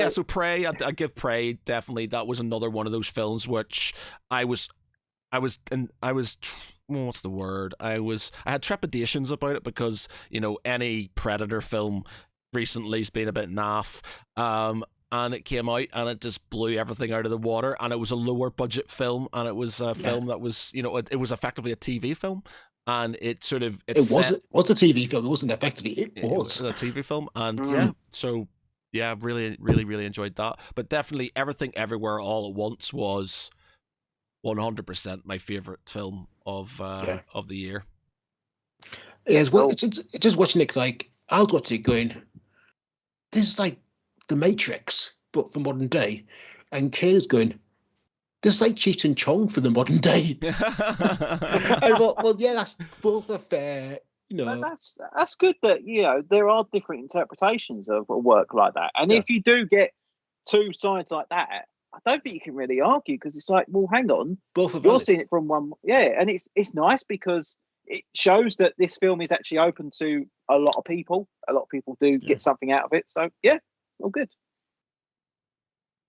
So Prey, I give Prey, definitely. That was another one of those films which I was what's the word? I had trepidations about it because, any Predator film recently has been a bit naff. And it came out and it just blew everything out of the water, and it was a lower budget film, and it was a film that was, it was effectively a TV film, and it was a TV film. It wasn't effectively, it was a TV film, and really, really, really enjoyed that. But definitely Everything Everywhere All at Once was 100% my favorite film of the year. Yes, well, it's just watching it, like, I was watching it going, this is like The Matrix, but for modern day. And Kayla's going, this is like Cheech and Chong for the modern day. I thought, well, yeah, that's both a fair, But that's good that, there are different interpretations of a work like that. And if you do get two sides like that, I don't think you can really argue, because it's like, well, hang on, both of you're seeing it from one, and it's nice because it shows that this film is actually open to a lot of people. A lot of people do get something out of it. So all good.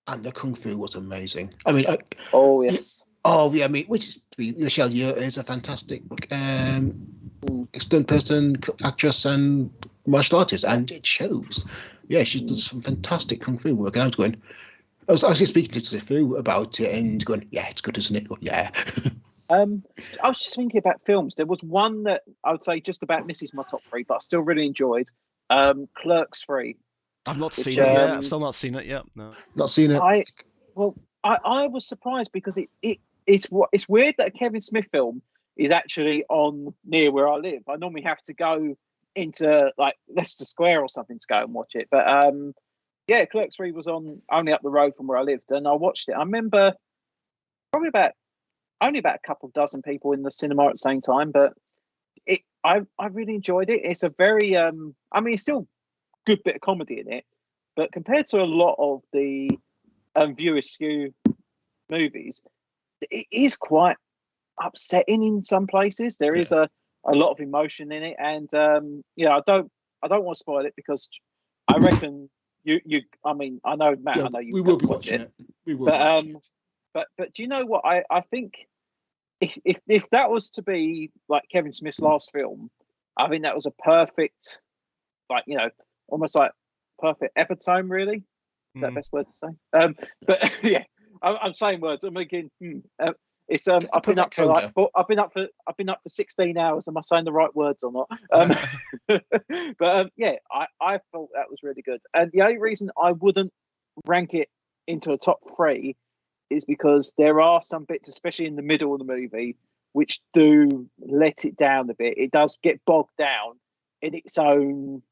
And the kung fu was amazing. I mean, oh yes. Oh yeah, I mean, Michelle Yeoh is a fantastic stunt person, actress, and martial artist, and it shows. Yeah, she does some fantastic kung fu work, and I was actually speaking to Sifu about it and going, yeah, it's good, isn't it? Going, yeah. I was just thinking about films. There was one that I would say just about misses my top 3, but I still really enjoyed. Clerks 3. I've not seen it yet. I've still not seen it yet. No, not seen it. I was surprised because it's weird that a Kevin Smith film is actually on near where I live. I normally have to go into like Leicester Square or something to go and watch it, but Clerks 3 was on only up the road from where I lived, and I watched it. I remember probably only about a couple dozen people in the cinema at the same time, but I really enjoyed it. It's a very it's still good bit of comedy in it, but compared to a lot of the viewer skew movies, it is quite upsetting in some places. There is a lot of emotion in it, and I don't want to spoil it because I reckon you I know Matt, I know you will be watching it. We will but do you know what I think if that was to be like Kevin Smith's last film, I think that was a perfect, like, almost like perfect epitome, really. Is that the best word to say? But yeah, I'm saying words. I'm thinking. It's I've been up for 16 hours. Am I saying the right words or not? But yeah, I thought that was really good. And the only reason I wouldn't rank it into a top 3 is because there are some bits, especially in the middle of the movie, which do let it down a bit. It does get bogged down in its own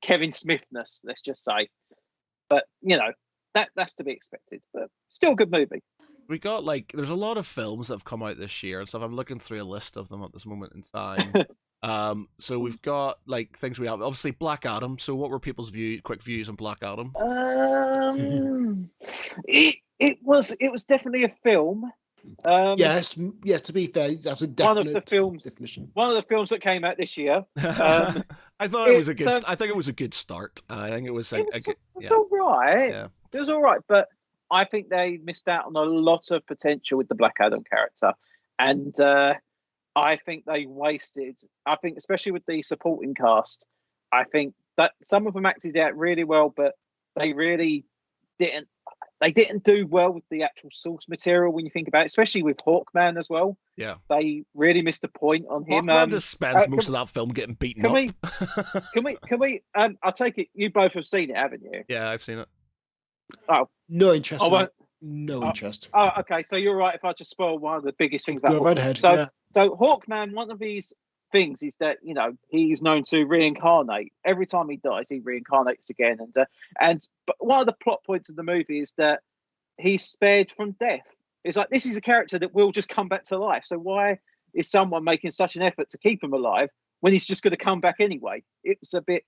Kevin Smithness, let's just say. But that's to be expected. But still a good movie. We got there's a lot of films that have come out this year and stuff. I'm looking through a list of them at this moment in time. So we've got things we have. Obviously, Black Adam. So what were people's quick views on Black Adam? It was definitely a film. Yes. To be fair, that's a definite definition. One of the films that came out this year. I thought it was a good. I think it was a good start. I think it was. It was all right. Yeah. It was all right, but I think they missed out on a lot of potential with the Black Adam character, and I think they wasted. I think, especially with the supporting cast, I think that some of them acted out really well, but they really didn't. They didn't do well with the actual source material when you think about it, especially with Hawkman as well. Yeah, they really missed the point on him. Hawkman just spends most of that film getting beaten up. Can we? I take it you both have seen it, haven't you? Yeah, I've seen it. Oh, no interest. No interest. Oh, okay. So you're right. If I just spoil one of the biggest things about Go right ahead. So Hawkman, one of these things is that he's known to reincarnate. Every time he dies, he reincarnates again. But one of the plot points of the movie is that he's spared from death. It's like, this is a character that will just come back to life. So why is someone making such an effort to keep him alive when he's just going to come back anyway? It's a bit.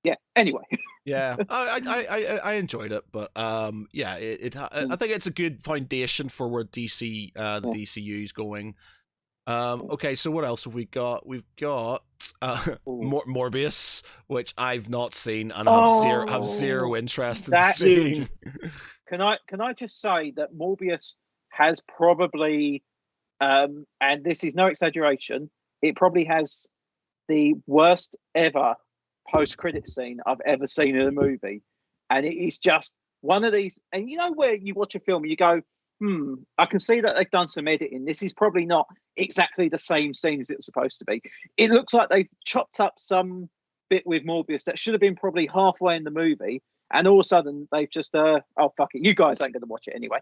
Yeah. Anyway. Yeah, I enjoyed it, but I think it's a good foundation for where the DCU is going. Okay, so what else have we got? We've got Morbius, which I've not seen and have zero interest in seeing. Can I just say that Morbius has probably, and this is no exaggeration, it probably has the worst ever post-credit scene I've ever seen in a movie, and it is just one of these. And where you watch a film and you go, I can see that they've done some editing. This is probably not exactly the same scene as it was supposed to be. It looks like they've chopped up some bit with Morbius that should have been probably halfway in the movie, and all of a sudden they've just oh fuck it, you guys ain't going to watch it anyway.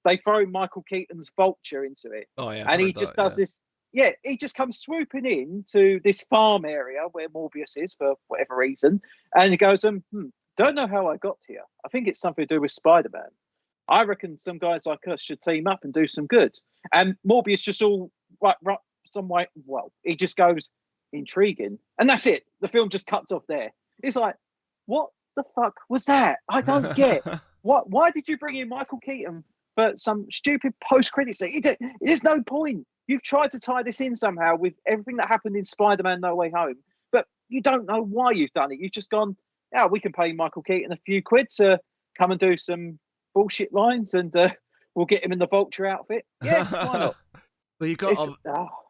They throw Michael Keaton's Vulture into it, and he just does this. Yeah, he just comes swooping in to this farm area where Morbius is for whatever reason, and he goes, don't know how I got here. I think it's something to do with Spider-Man. I reckon some guys like us should team up and do some good. And Morbius just all right some way. Well, he just goes intriguing, and that's it. The film just cuts off there. It's like, what the fuck was that? I don't get. Why did you bring in Michael Keaton for some stupid post-credit scene? There's no point. You've tried to tie this in somehow with everything that happened in Spider-Man No Way Home, but you don't know why you've done it. You've just gone, we can pay Michael Keaton a few quid to come and do some bullshit lines, and we'll get him in the Vulture outfit. Yeah, why not? Well, you got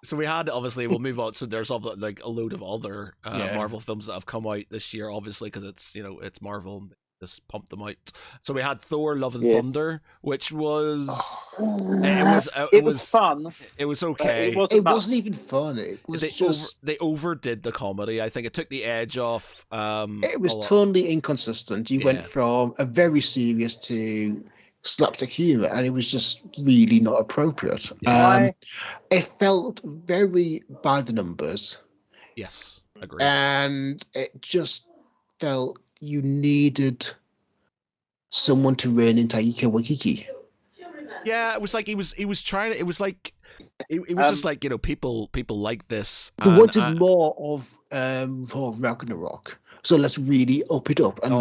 so we had, obviously, we'll move on. So there's a load of other Marvel films that have come out this year, obviously, because it's Marvel. Just pump them out. So we had Thor: Love and Thunder, which was it was fun. It was okay. It wasn't even fun. It was they overdid the comedy. I think it took the edge off. It was totally inconsistent. You went from a very serious to slapstick humor, and it was just really not appropriate. It felt very by the numbers. Yes, agreed. And it just felt you needed someone to rein in Taika Waititi. Yeah, it was like he was trying to. It was like it was just like people like this. They wanted more of for Ragnarok, so let's really up it up and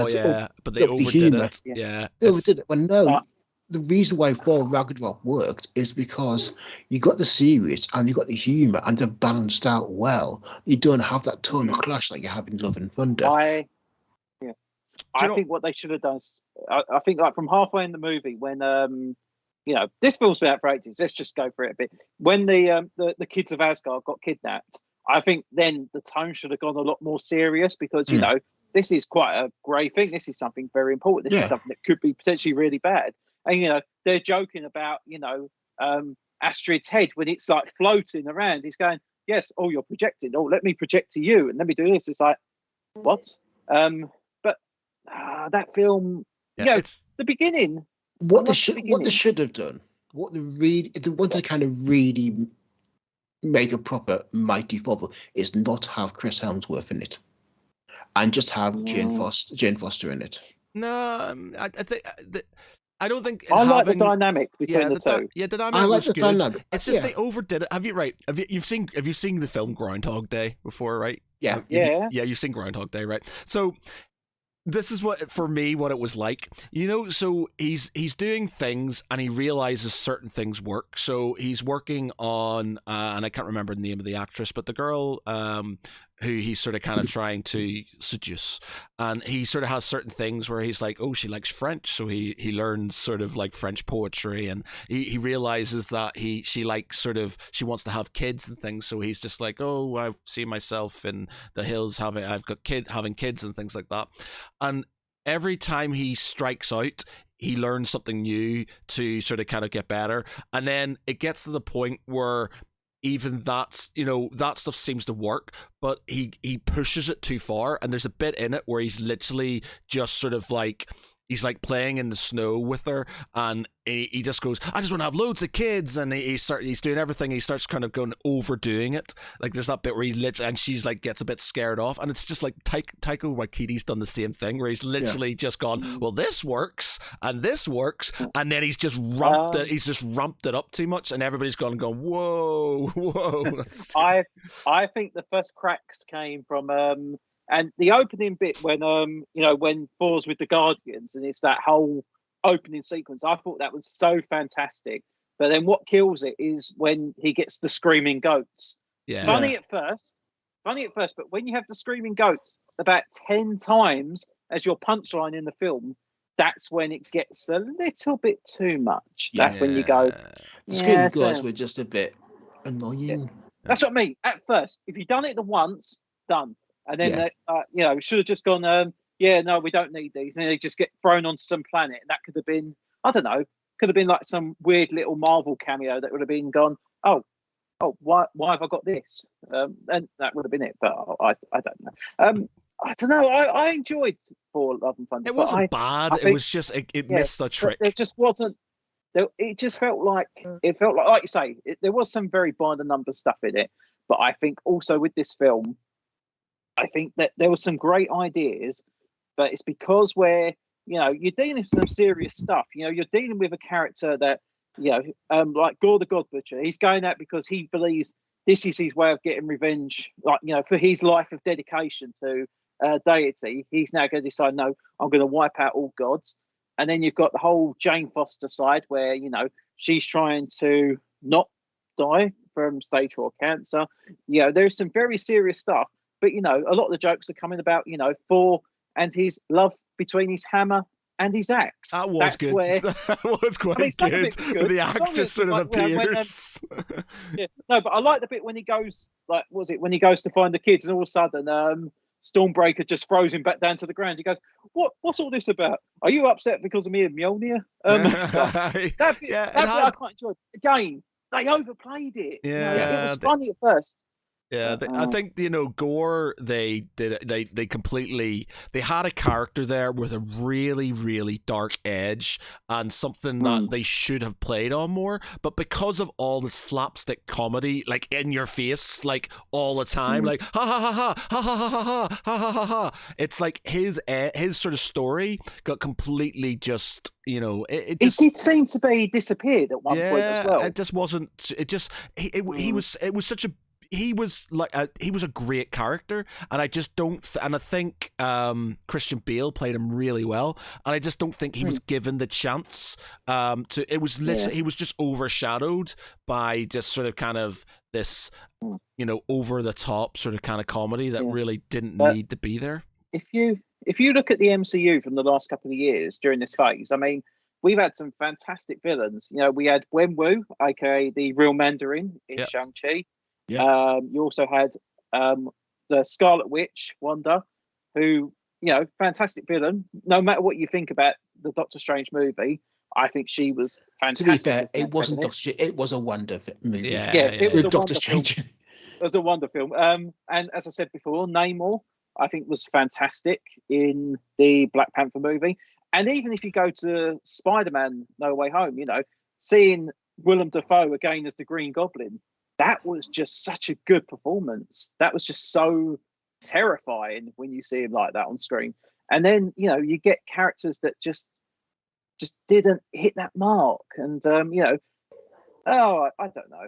but they overdid it. They overdid it. Well, no. The reason why Thor Ragnarok worked is because you got the series and you got the humor, and they're balanced out well. You don't have that tonal clash like you have in Love and Thunder. I think what they should have done is, I think like from halfway in the movie when this film's been out for ages. Let's just go for it a bit. When the kids of Asgard got kidnapped, I think then the tone should have gone a lot more serious because this is quite a grey thing. This is something very important. This is something that could be potentially really bad. And they're joking about Astrid's head when it's like floating around. He's going, yes, oh, you're projecting. Oh, let me project to you and let me do this. It's like, what? But that film, it's the beginning. What they should have done, what they want to kind of really make a proper Mighty Father, is not have Chris Hemsworth in it, and just have Jane Foster in it. No, I think. I don't think like the dynamic between the two. The dynamic I like was the good. dynamic. It's just they overdid it. Have you seen the film Groundhog Day before, right? Yeah. You've seen Groundhog Day, right? So this is what it was like. So he's doing things and he realizes certain things work. So he's working on and I can't remember the name of the actress, but the girl who he's sort of kind of trying to seduce, and he sort of has certain things where he's like, oh, she likes French, so he learns sort of like French poetry, and he realizes that she likes she wants to have kids and things, so he's just like, oh, I see myself in the hills having kids and things like that. And every time he strikes out, he learns something new to sort of kind of get better, and then it gets to the point where even that stuff seems to work, but he pushes it too far, and there's a bit in it where he's literally just sort of like he's like playing in the snow with her, and he just goes, I just want to have loads of kids, and he's doing everything. He starts kind of overdoing it. Like there's that bit where he literally, and she's like gets a bit scared off, and it's just like Taika Waititi's done the same thing where he's literally just gone, well, this works and this works, and then he's just ramped it up too much, and everybody's gone whoa. I think the first cracks came from and the opening bit when when Thor's with the Guardians, and it's that whole opening sequence. I thought that was so fantastic. But then what kills it is when he gets the screaming goats. Funny at first, but when you have the screaming goats about 10 times as your punchline in the film, that's when it gets a little bit too much. That's when you go, the screaming goats were just a bit annoying. That's what I mean. At first, if you've done it the once, done. And then should have just gone, no, we don't need these. And they just get thrown onto some planet. And that could have been, I don't know, like some weird little Marvel cameo that would have been gone, why have I got this? And that would have been it. But I don't know. I don't know. I enjoyed For Love and Thunder. It wasn't bad. It was just, it missed the trick. It just wasn't. It just felt like you say, there was some very by the numbers stuff in it. But I think also with this film, I think that there were some great ideas, but it's because you're dealing with some serious stuff. You're dealing with a character that, like Gore the God Butcher. He's going out because he believes this is his way of getting revenge, for his life of dedication to deity. He's now going to decide, no, I'm going to wipe out all gods. And then you've got the whole Jane Foster side where, she's trying to not die from stage 4 cancer. There's some very serious stuff. But, a lot of the jokes are coming about, Thor and his love between his hammer and his axe. That was good. That was quite good. But the axe just sort of appears. No, but I like the bit when he goes, when he goes to find the kids and all of a sudden Stormbreaker just throws him back down to the ground. He goes, what's all this about? Are you upset because of me and Mjolnir? That bit I quite enjoyed. Again, they overplayed it. It was funny at first. Yeah, I think Gore. They completely. They had a character there with a really, really dark edge and something that they should have played on more. But because of all the slapstick comedy, like in your face, like all the time, like ha ha ha ha ha ha ha ha ha ha ha ha. It's like his sort of story got completely just. It did seem to be disappeared at one point as well. It just wasn't. It just it was such a. He was a great character, and I just don't. And I think Christian Bale played him really well, and I just don't think he was given the chance. It was literally he was just overshadowed by just sort of kind of this, over the top sort of kind of comedy that really didn't need to be there. If you look at the MCU from the last couple of years during this phase, I mean, we've had some fantastic villains. We had Wenwu, aka the real Mandarin in Shang-Chi. Yeah. You also had the Scarlet Witch, Wanda, who fantastic villain. No matter what you think about the Doctor Strange movie, I think she was fantastic. To be fair, it wasn't Doctor. It was a Wonder movie. Yeah, it was a Doctor Wonder film. Strange. It was a Wonder film. And as I said before, Namor, I think, was fantastic in the Black Panther movie. And even if you go to Spider-Man No Way Home, seeing Willem Dafoe again as the Green Goblin, that was just such a good performance. That was just so terrifying when you see him like that on screen. And then, you get characters that just didn't hit that mark. And, I don't know.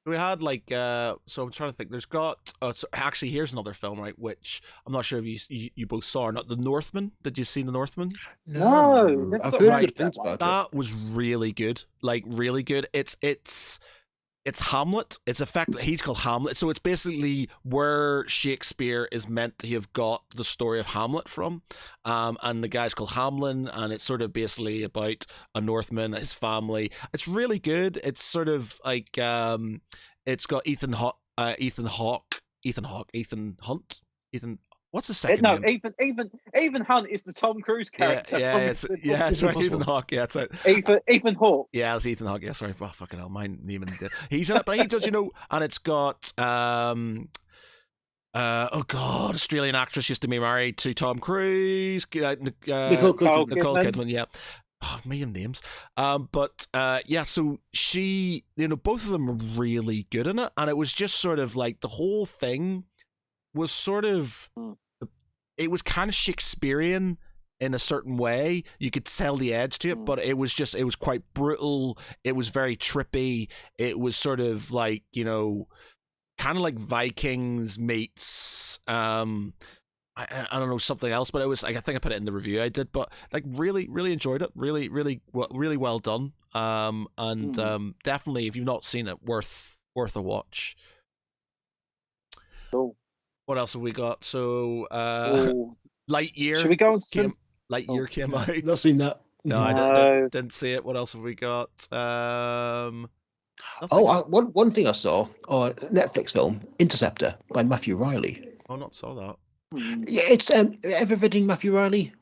We had so I'm trying to think. There's got actually here's another film, right? Which I'm not sure if you both saw or not. The Northman. Did you see The Northman? No, I've heard good things about it. That was really good. Really good. It's Hamlet. It's effectively he's called Hamlet. So it's basically where Shakespeare is meant to have got the story of Hamlet from. And the guy's called Hamlin, and it's sort of basically about a Northman, his family. It's really good. It's sort of like it's got Ethan Hunt. What's the second name? Ethan Hunt is the Tom Cruise character. That's right. Ethan Hawke. Yeah, that's right. Ethan Hawke. Yeah, that's Ethan Hawke. Yeah, sorry. Oh, fucking hell, my name did. He's in it, but he does, and it's got Australian actress used to be married to Tom Cruise. Nicole Kidman. Yeah. Oh, million names. So she, both of them were really good in it, and it was just sort of like the whole thing was sort of. It was kind of Shakespearean in a certain way. You could sell the edge to it, but it was quite brutal. It was very trippy. It was sort of like, kind of like Vikings meets, I don't know, something else, but it was like, I think I put it in the review I did, but like really, really enjoyed it. Really, really, really well done. Definitely, if you've not seen it, worth a watch. Cool. What else have we got? So, Lightyear. Should we go on? Lightyear came out. Not seen that. No, I didn't see it. What else have we got? One thing I saw, a Netflix film, Interceptor by Matthew Riley. Oh, not saw that. Yeah, it's ever reading Matthew Riley?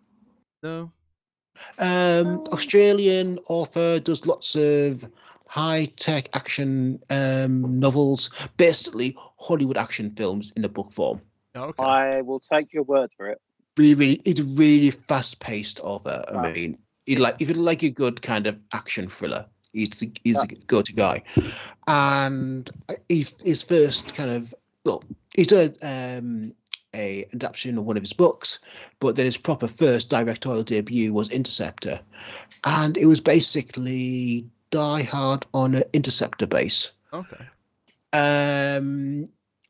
No. Australian author, does lots of high-tech action novels, basically Hollywood action films in a book form. Oh, okay. I will take your word for it. Really, it's a really fast-paced author. Wow. I mean, if you like a good kind of action thriller, he's the go-to guy. And his first kind of, he's done a adaptation of one of his books, but then his proper first directorial debut was Interceptor, and it was basically Die Hard on an interceptor base. Okay.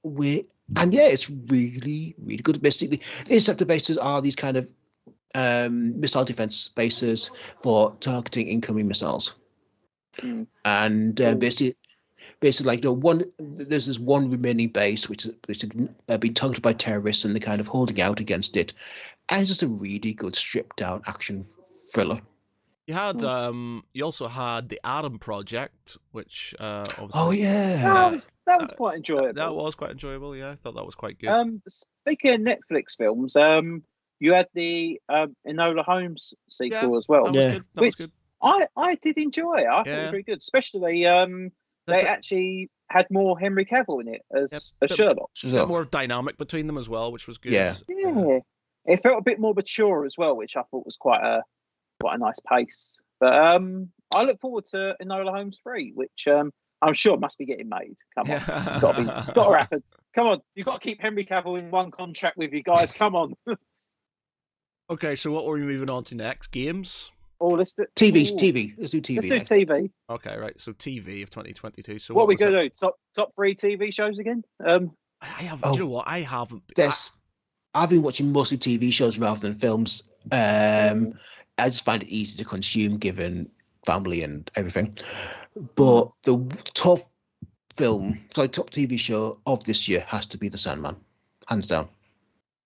It's really, really good. Basically, interceptor bases are these kind of missile defense bases for targeting incoming missiles. And basically like there's this one remaining base which had been targeted by terrorists, and they're kind of holding out against it. And it's just a really good stripped down action thriller. You had you also had the Adam Project, which obviously. Oh yeah, that was quite enjoyable. That was quite enjoyable. Yeah, I thought that was quite good. Speaking of Netflix films, you had the Enola Holmes sequel as well. That was good. I did enjoy it. I thought it was very good, especially they actually had more Henry Cavill in it as Sherlock. A bit more dynamic between them as well, which was good. Yeah. It felt a bit more mature as well, which I thought was quite a nice pace. But I look forward to Enola Holmes 3, which I'm sure must be getting made. Come on, it's got to happen. Come on, you've got to keep Henry Cavill in one contract with you guys. Come on. Okay, so what are we moving on to next? Games? Let's do TV. Let's do TV. Let's do TV. Okay, right. So TV of 2022. So what are we going to do? Top 3 TV shows again? I haven't. Do you know what? I haven't. I've been watching mostly TV shows rather than films. I just find it easy to consume given family and everything. But the top TV show of this year has to be The Sandman, hands down.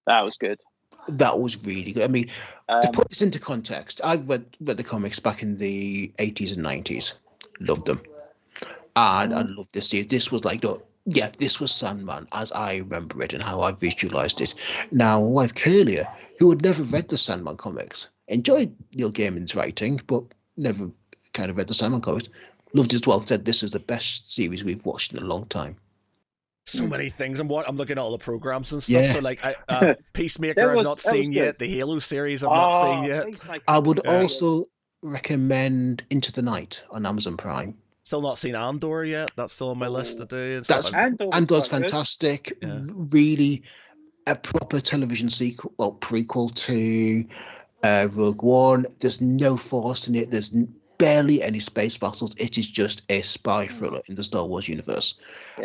That was good. That was really good. I mean, to put this into context, I've read the comics back in the 80s and 90s. Loved them. And I loved this series. This was like yeah, this was Sandman as I remember it and how I visualized it. Now, my wife Kalia, who had never read the Sandman comics, enjoyed Neil Gaiman's writing, but never kind of read the Sandman comics, loved it as well, said this is the best series we've watched in a long time. So many things. I'm looking at all the programs and stuff. Yeah. So like, Peacemaker, That I've was- not that was seen yet. good. The Halo series, I've not seen yet. Peacemaker I was would brilliant. also recommend Into the Night on Amazon Prime. Still not seen Andor yet. That's still on my list to do. And That's stuff. Andor's fantastic. Yeah. Really, a proper television sequel, well, prequel to Rogue One. There's no force in it. There's barely any space battles. It is just a spy thriller in the Star Wars universe,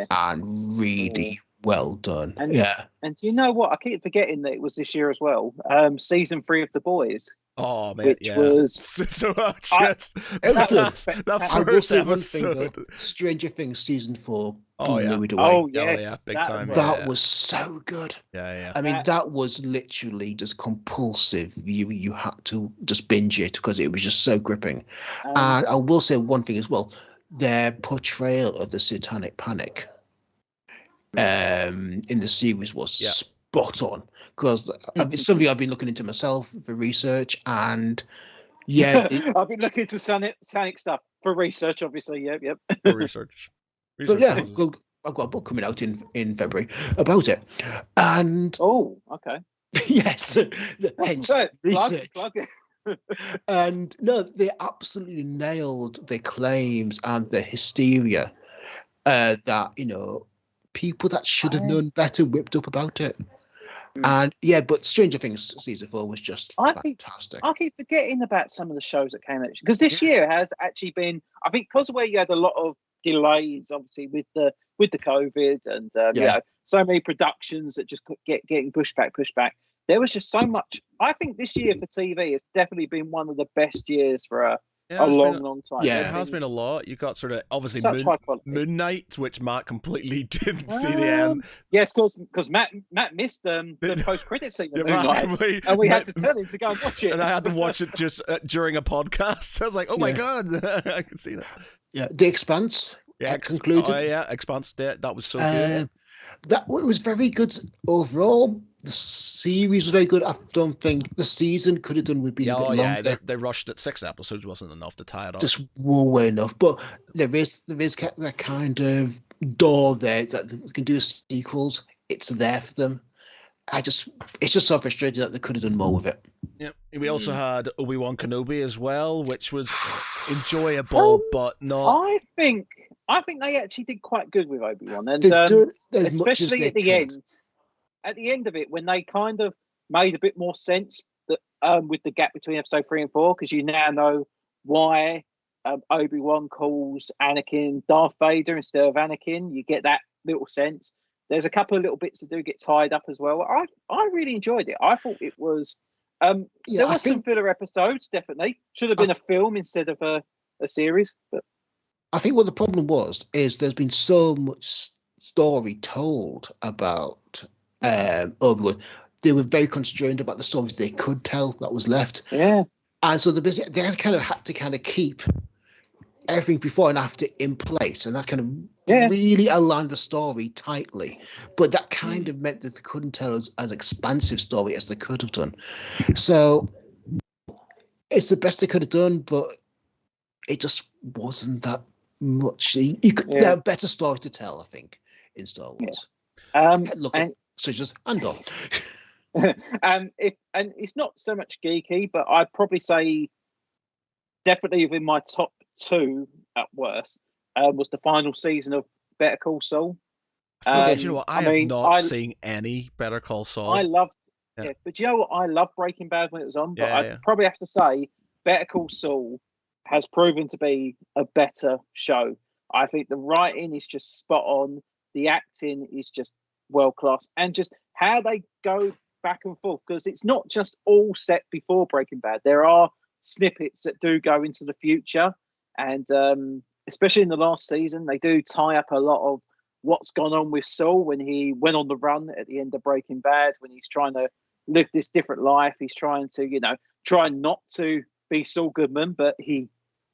and really well done. And, yeah. And do you know what? I keep forgetting that it was this year as well. Season 3 of The Boys. Oh man, which was so much. That I will say one thing though, Stranger Things season 4 blew it away. Oh yes, yeah, big time. That was so good. Yeah. I mean, that was literally just compulsive. You had to just binge it because it was just so gripping. And I will say one thing as well: their portrayal of the Satanic Panic in the series was spot on. Because it's something I've been looking into myself for research, and I've been looking into Sonic stuff for research, obviously. Yep. For research. But yeah, I've got a book coming out in February about it, and okay. yes, hence research. And no, they absolutely nailed the claims and the hysteria that people that should have known better whipped up about it. And but Stranger Things season 4 was just fantastic. I keep forgetting about some of the shows that came out because this year has actually been, I think, because of where you had a lot of delays, obviously with the COVID and so many productions that just getting pushed back. There was just so much. I think this year for TV has definitely been one of the best years for a long time. Yeah, it has been a lot. You got sort of obviously Moon Knight, which Matt completely didn't see the end. Yes, because Matt missed the post-credit scene of Moon Knight, and we had to tell him to go and watch it. And I had to watch it just during a podcast. I was like, oh my god, I can see that. Yeah, The Expanse concluded. Oh yeah, Expanse. That was so good. That was very good overall. The series was very good. I don't think the season could have done with being a bit longer. They rushed it. 6 episodes wasn't enough to tie it up. Just way enough. But there is that kind of door there that they can do sequels. It's there for them. It's just so frustrating that they could have done more with it. Yeah. We also had Obi-Wan Kenobi as well, which was enjoyable, but not. I think they actually did quite good with Obi-Wan, and especially at the end. At the end of it, when they kind of made a bit more sense that with the gap between episode 3 and 4, because you now know why Obi-Wan calls Anakin Darth Vader instead of Anakin. You get that little sense. There's a couple of little bits that do get tied up as well. I really enjoyed it. I thought it was. There was some filler episodes. Definitely should have been a film instead of a series. But I think what the problem is there's been so much story told about Obi-Wan. They were very constrained about the stories they could tell that was left. Yeah. And so they kind of had to kind of keep everything before and after in place, and that kind of really aligned the story tightly. But that kind of meant that they couldn't tell as expansive story as they could have done. So it's the best they could have done, but it just wasn't that much. There are better stories to tell, I think, in Star Wars. Such as Andor. And it's not so much geeky, but I'd probably say definitely within my top 2 at worst was the final season of Better Call Saul. Do you know what? I have not seen any Better Call Saul. I loved it, but do you know what? I loved Breaking Bad when it was on, but I'd probably have to say Better Call Saul has proven to be a better show. I think the writing is just spot on. The acting is just world class, and just how they go back and forth, because it's not just all set before Breaking Bad. There are snippets that do go into the future, and especially in the last season, they do tie up a lot of what's gone on with Saul when he went on the run at the end of Breaking Bad, when he's trying to live this different life. He's trying to, try not to be Saul Goodman, but he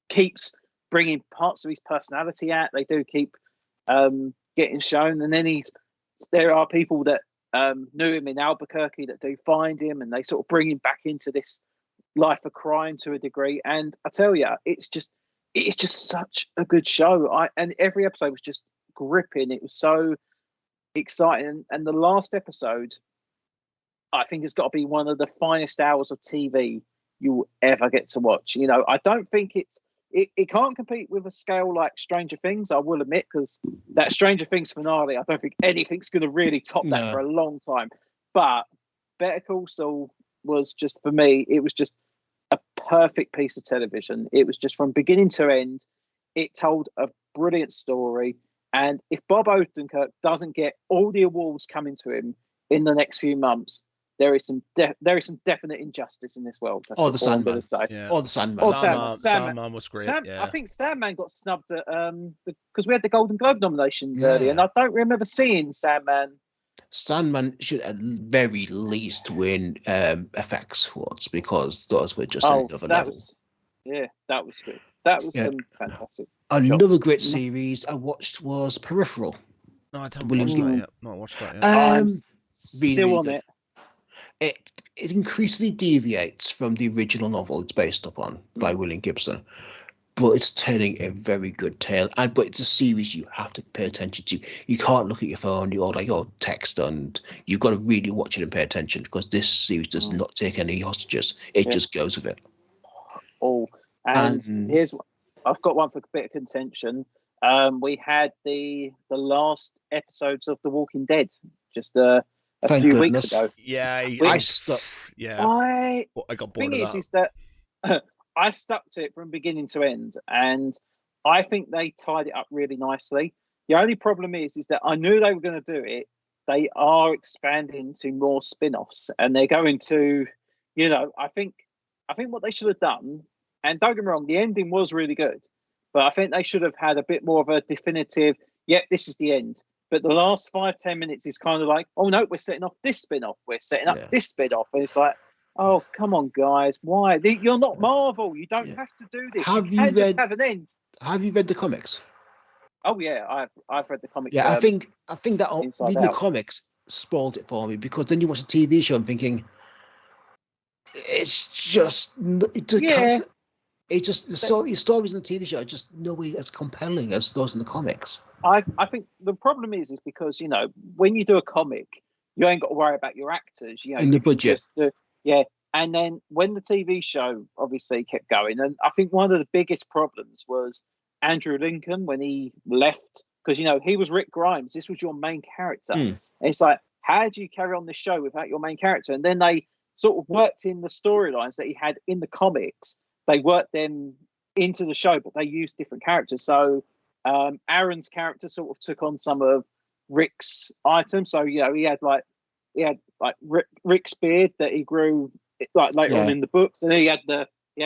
keeps bringing parts of his personality out. They do keep getting shown, and then there are people that knew him in Albuquerque that do find him, and they sort of bring him back into this life of crime to a degree. And I tell you, it's just such a good show. And every episode was just gripping. It was so exciting. And the last episode, I think, has got to be one of the finest hours of TV you'll ever get to watch. You know, I don't think it can't compete with a scale like Stranger Things, I will admit, because that Stranger Things finale, I don't think anything's going to really top that for a long time. But Better Call Saul was just, for me, it was just a perfect piece of television. It was just from beginning to end. It told a brilliant story. And if Bob Odenkirk doesn't get all the awards coming to him in the next few months, there is some definite injustice in this world. That's the Sandman. Yeah. Or the Sandman. Sandman was great. I think Sandman got snubbed at because we had the Golden Globe nominations earlier, and I don't remember seeing Sandman. Sandman should at very least win FX awards, because those were just another level. That was good. That was some fantastic. Another great series I watched was Peripheral. No, I haven't watched that yet. Not watched that yet. I'm still on it. It increasingly deviates from the original novel it's based upon by William Gibson, but it's telling a very good tale. But it's a series you have to pay attention to. You can't look at your phone or text, and you've got to really watch it and pay attention, because this series does not take any hostages. It just goes with it. And I've got one for a bit of contention. We had the last episodes of The Walking Dead just a few weeks ago. Yeah, I got bored of that. Is that I stuck to it from beginning to end, and I think they tied it up really nicely. The only problem is that I knew they were going to do it. They are expanding to more spin-offs, and they're going to, I think what they should have done, and don't get me wrong, the ending was really good, but I think they should have had a bit more of a definitive, this is the end. But the last 5-10 minutes is kind of like, oh no, we're setting off this spin-off. We're setting up this spin-off. And it's like, oh, come on, guys. Why? You're not Marvel. You don't have to do this. You can't just have an end. Have you read the comics? Oh yeah, I've read the comics. Yeah, I think that reading the comics spoiled it for me, because then you watch a TV show and thinking, it's just the stories in the TV show are just no way as compelling as those in the comics. I think the problem is because when you do a comic, you ain't got to worry about your actors. In the budget. And then when the TV show obviously kept going, and I think one of the biggest problems was Andrew Lincoln when he left, because he was Rick Grimes. This was your main character. And it's like, how do you carry on this show without your main character? And then they sort of worked in the storylines that he had in the comics. They worked them into the show, but they used different characters. So Aaron's character sort of took on some of Rick's items. So he had Rick's beard that he grew later on in the books, and then he had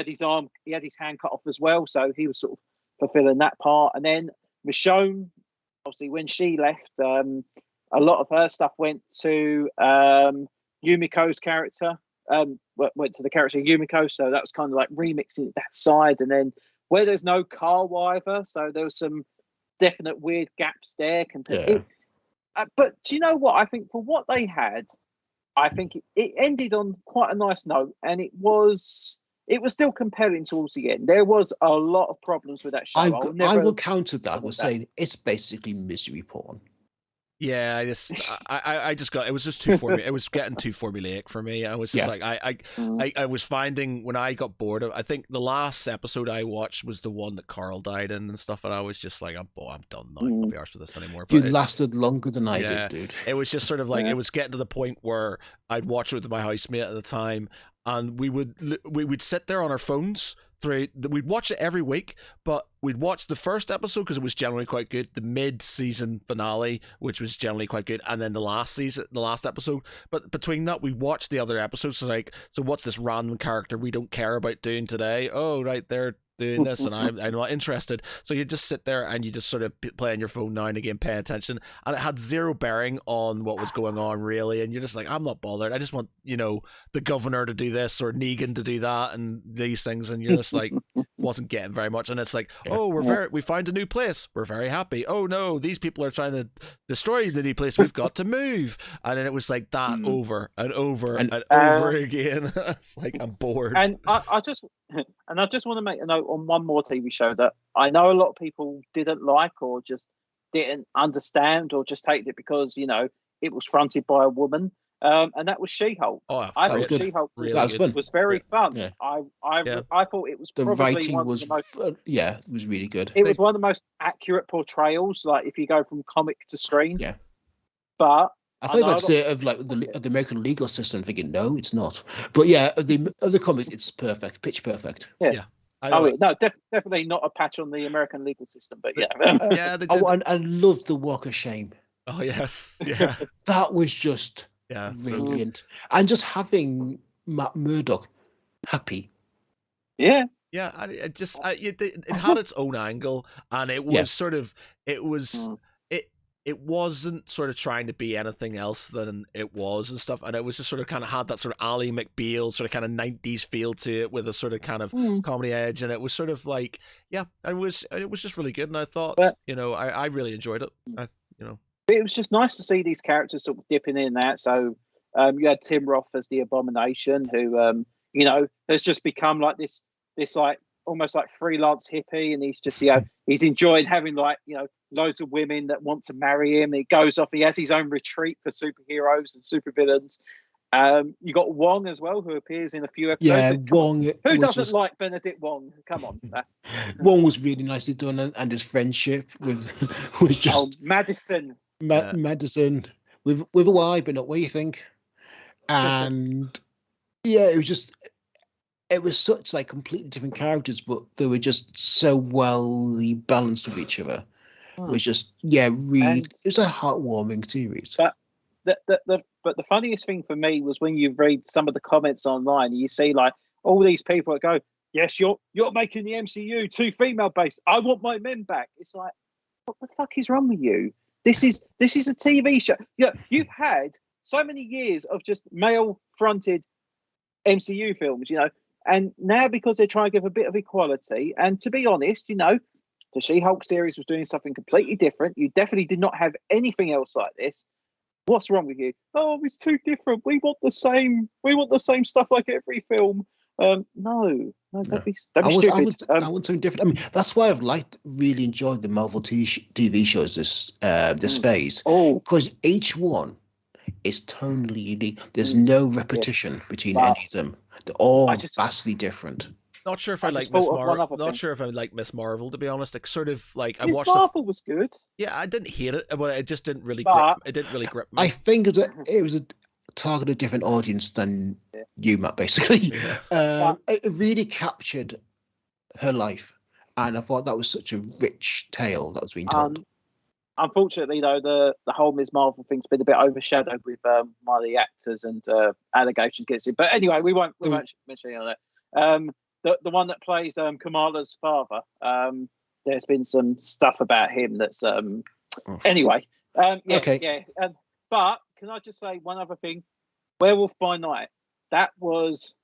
his arm, he had his hand cut off as well. So he was sort of fulfilling that part. And then Michonne, obviously, when she left, a lot of her stuff went to Yumiko's character. Went to the character of Yumiko, so that was kind of like remixing that side. And then where there's no Carl either, so there was some definite weird gaps there. But do you know what? I think for what they had, I think it ended on quite a nice note, and it was still compelling towards the end. There was a lot of problems with that show. I will counter that with saying it's basically misery porn. Yeah, I just got, it was just too it was getting too formulaic for me. I was just like, I was finding when I got bored of, I think the last episode I watched was the one that Carl died in and stuff, and I was just like, I'm done now. I'll be arsed with this anymore. But you lasted longer than I did, dude. It was just sort of like, it was getting to the point where I'd watch it with my housemate at the time, and we would sit there on our phones. We'd watch it every week, but we'd watch the first episode because it was generally quite good, the mid-season finale, which was generally quite good, and then the last episode. But between that, we watched the other episodes. So what's this random character we don't care about doing today? Oh, right, they're doing this, and I'm not interested. So you just sit there and you just sort of play on your phone now and again, paying attention, and it had zero bearing on what was going on really. And you're just like, I'm not bothered. I just want the governor to do this or Negan to do that and these things, and you're just like, wasn't getting very much, and it's like, Yeah. oh, we found a new place, we're very happy. Oh no, these people are trying to destroy the new place, we've got to move. And then it was like that over and over and over again. It's like, I'm bored. And I just want to make a note on one more TV show that I know a lot of people didn't like or just didn't understand or just hated it because it was fronted by a woman. And that was She-Hulk. Oh, I thought She-Hulk was very fun. Yeah. I thought it was the probably writing one was of the most, it was really good. it was one of the most accurate portrayals, like if you go from comic to screen. Yeah. But I thought I'd say of like the American legal system, thinking no, it's not. But yeah, of the comics, it's perfect, pitch perfect. Yeah. No, definitely not a patch on the American legal system, but yeah. Yeah, they did. I love the Walk of Shame. Oh yes, yeah. That was just brilliant, and just having Matt Murdock happy. Yeah. Yeah, it had its own angle, and it was it wasn't sort of trying to be anything else than it was and stuff, and it was just sort of kind of had that sort of Ally McBeal sort of kind of 90s feel to it with a sort of kind of comedy edge, and it was sort of like, it was just really good, and I thought, I really enjoyed it. It was just nice to see these characters sort of dipping in and out. So you had Tim Roth as the Abomination, who has just become like this like almost like freelance hippie, and he's just he's enjoying having loads of women that want to marry him. He goes off, he has his own retreat for superheroes and supervillains. You got Wong as well, who appears in a few episodes. Yeah, Wong. Who doesn't like Benedict Wong? Come on, Wong was really nicely done, and his friendship was just Madison. Madison with a Y, but not what you think. And it was such like completely different characters, but they were just so well balanced with each other. It was just it was a heartwarming series. But the funniest thing for me was when you read some of the comments online, and you see like all these people that go, "Yes, you're making the MCU too female based. I want my men back." It's like, what the fuck is wrong with you? This is a TV show. Yeah, you've had so many years of just male fronted MCU films, and now because they're trying to give a bit of equality, and to be honest, the She-Hulk series was doing something completely different. You definitely did not have anything else like this. What's wrong with you? Oh, it's too different. We want the same stuff like every film. No, don't be stupid. I want something different. I mean, that's why I've really enjoyed the Marvel TV shows this phase. Oh, because each one is totally unique. There's no repetition between any of them. They're all vastly different. Not sure if I like Miss Marvel. Not sure if I like Miss Marvel, to be honest. Like, sort of like I watched. Miss Marvel was good. Yeah, I didn't hate it, but it just didn't really grip. It didn't really grip me. I think it was a target a different audience than you, Matt. Basically, it really captured her life, and I thought that was such a rich tale that was being told. Unfortunately, though, the whole Ms. Marvel thing's been a bit overshadowed with one of the actors and allegations against it. But anyway, we won't mention any of that. The one that plays Kamala's father, there's been some stuff about him that's anyway. Okay. But can I just say one other thing? Werewolf by Night. That was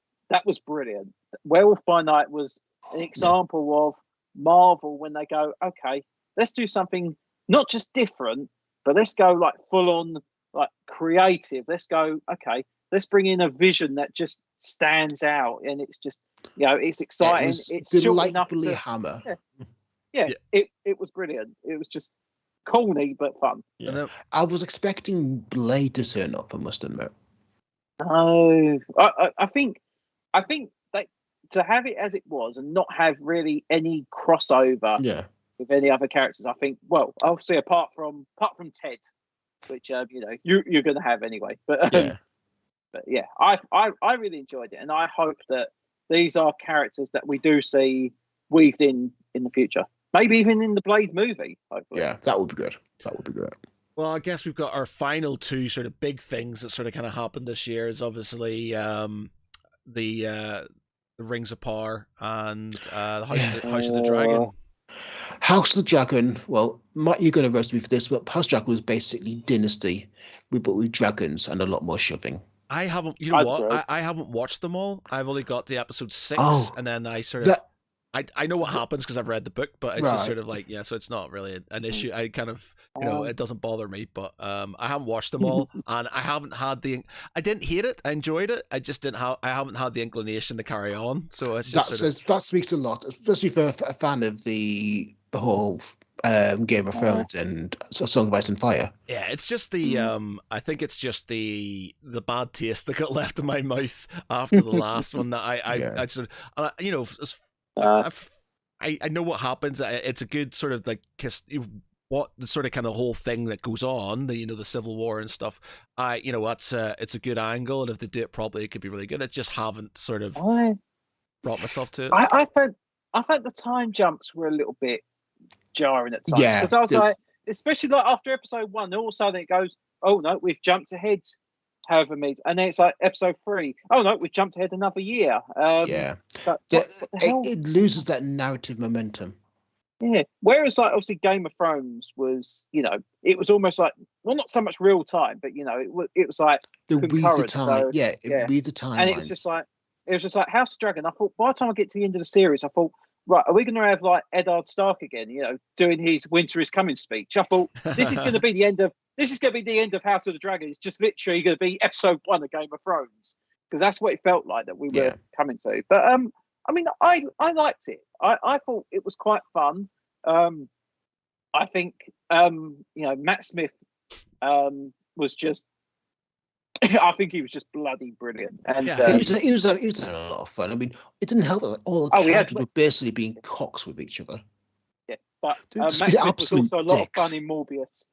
brilliant. Werewolf by Night was an example of Marvel when they go, okay, let's do something not just different, but let's go like full on like creative. Let's go, okay, let's bring in a vision that just stands out, and it's just it's exciting. It's delightfully Hammer. It was brilliant. It was just corny but fun. Yeah. I was expecting Blade to turn up, I must admit. No, I think that to have it as it was and not have really any crossover with any other characters, I think, well, obviously apart from Ted, which you're going to have anyway, but I really enjoyed it, and I hope that these are characters that we do see weaved in the future, maybe even in the Blade movie. Hopefully. Yeah, that would be good. That would be great. Well, I guess we've got our final two sort of big things that sort of kind of happened this year is obviously the Rings of Power and the House of the Dragon. House of the Dragon. Well, Matt, you're going to roast me for this, but House of the Dragon was basically Dynasty, but with dragons and a lot more shoving. I haven't. You know what? I haven't watched them all. I've only got the episode 6, and then I sort of. I know what happens because I've read the book, but it's just sort Right. of like, yeah, so it's not really an issue. I kind of, Um, it doesn't bother me, but I haven't watched them all, and I haven't had I didn't hate it. I enjoyed it. I just didn't have. I haven't had the inclination to carry on. So it's just That speaks a lot, especially for a fan of the whole Game of Thrones and Song of Ice and Fire. Yeah, it's just the I think it's just the bad taste that got left in my mouth after the last one that I just, I know what happens. It's a good sort of like kiss. What the sort of kind of whole thing that goes on, the Civil War and stuff. It's a good angle, and if they do it properly, it could be really good. I just haven't sort of brought myself to it. I felt the time jumps were a little bit jarring at times, because I was like, especially like after episode 1, all of a sudden it goes, oh no, we've jumped ahead however many, and then it's like episode 3, oh no, we've jumped ahead another year. So what the hell? It loses that narrative momentum. Yeah. Whereas like obviously Game of Thrones was, it was almost like, well, not so much real time, but it was like The read the concurrent. time, So, read the time. and it was just like House of Dragon. I thought by the time I get to the end of the series, I thought, right, are we going to have like Eddard Stark again? Doing his Winter is Coming speech. I thought this is going to be the end of House of the Dragon. It's just literally going to be episode 1 of Game of Thrones, because that's what it felt like that we were coming to. But I mean, I liked it. I thought it was quite fun. I think Matt Smith was just. I think he was just bloody brilliant, and he was a lot of fun. I mean, it didn't help that all the characters were basically being cocks with each other. Yeah, but Matt Smith was also a lot of fun in Morbius.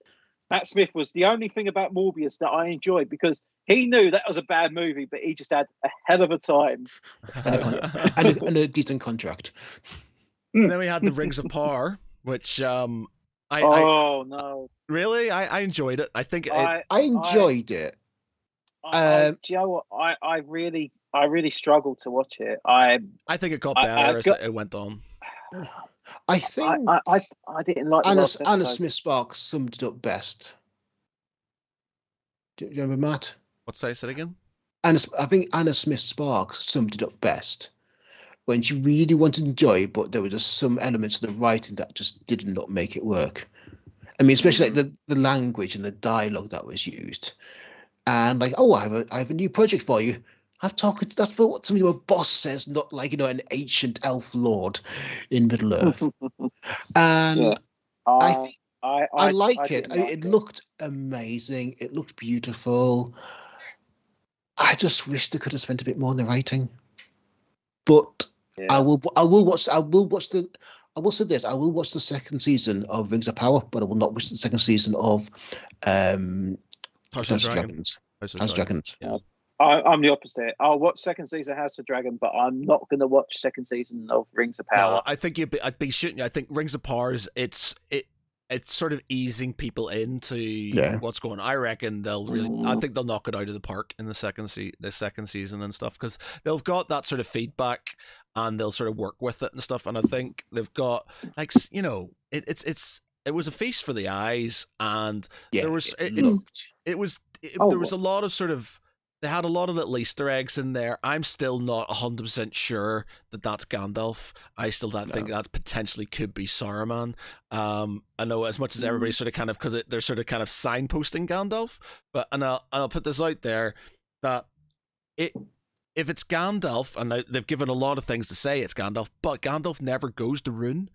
Matt Smith was the only thing about Morbius that I enjoyed, because he knew that was a bad movie, but he just had a hell of a time and a decent contract. And then we had the Rings of Power, which no, really I enjoyed it. I think I enjoyed it. Do you know what? I really struggled to watch it. I think it got better as it went on. I think I didn't like Anna Smith Sparks summed it up best. Do you remember, Matt? What's that? Say it again? I think Anna Smith Sparks summed it up best when she really wanted to enjoy, but there were just some elements of the writing that just did not make it work. I mean, especially like the language and the dialogue that was used. And like, oh, I have a new project for you. That's what somebody, a boss says, not like an ancient elf lord in Middle Earth. And I like it. It looked amazing. It looked beautiful. I just wish they could have spent a bit more in the writing. But I will watch the second season of Rings of Power, but I will not watch the second season of House of Dragons. House of Dragons. Yeah. I'm the opposite. I'll watch second season House of Dragon, but I'm not going to watch second season of Rings of Power. No, I think I'd be shooting you. I think Rings of Power it's sort of easing people into what's going on. I reckon they'll really. I think they'll knock it out of the park in the second season and stuff, because they've got that sort of feedback and they'll sort of work with it and stuff. And I think they've got it was a feast for the eyes, and there was there was a lot of sort of. They had a lot of little Easter eggs in there. I'm still not 100% sure that that's Gandalf. I still think that potentially could be Saruman. I know as much as everybody sort of kind of, because they're sort of kind of signposting Gandalf, but I'll put this out there that if it's Gandalf, and they've given a lot of things to say it's Gandalf, but Gandalf never goes to Rune.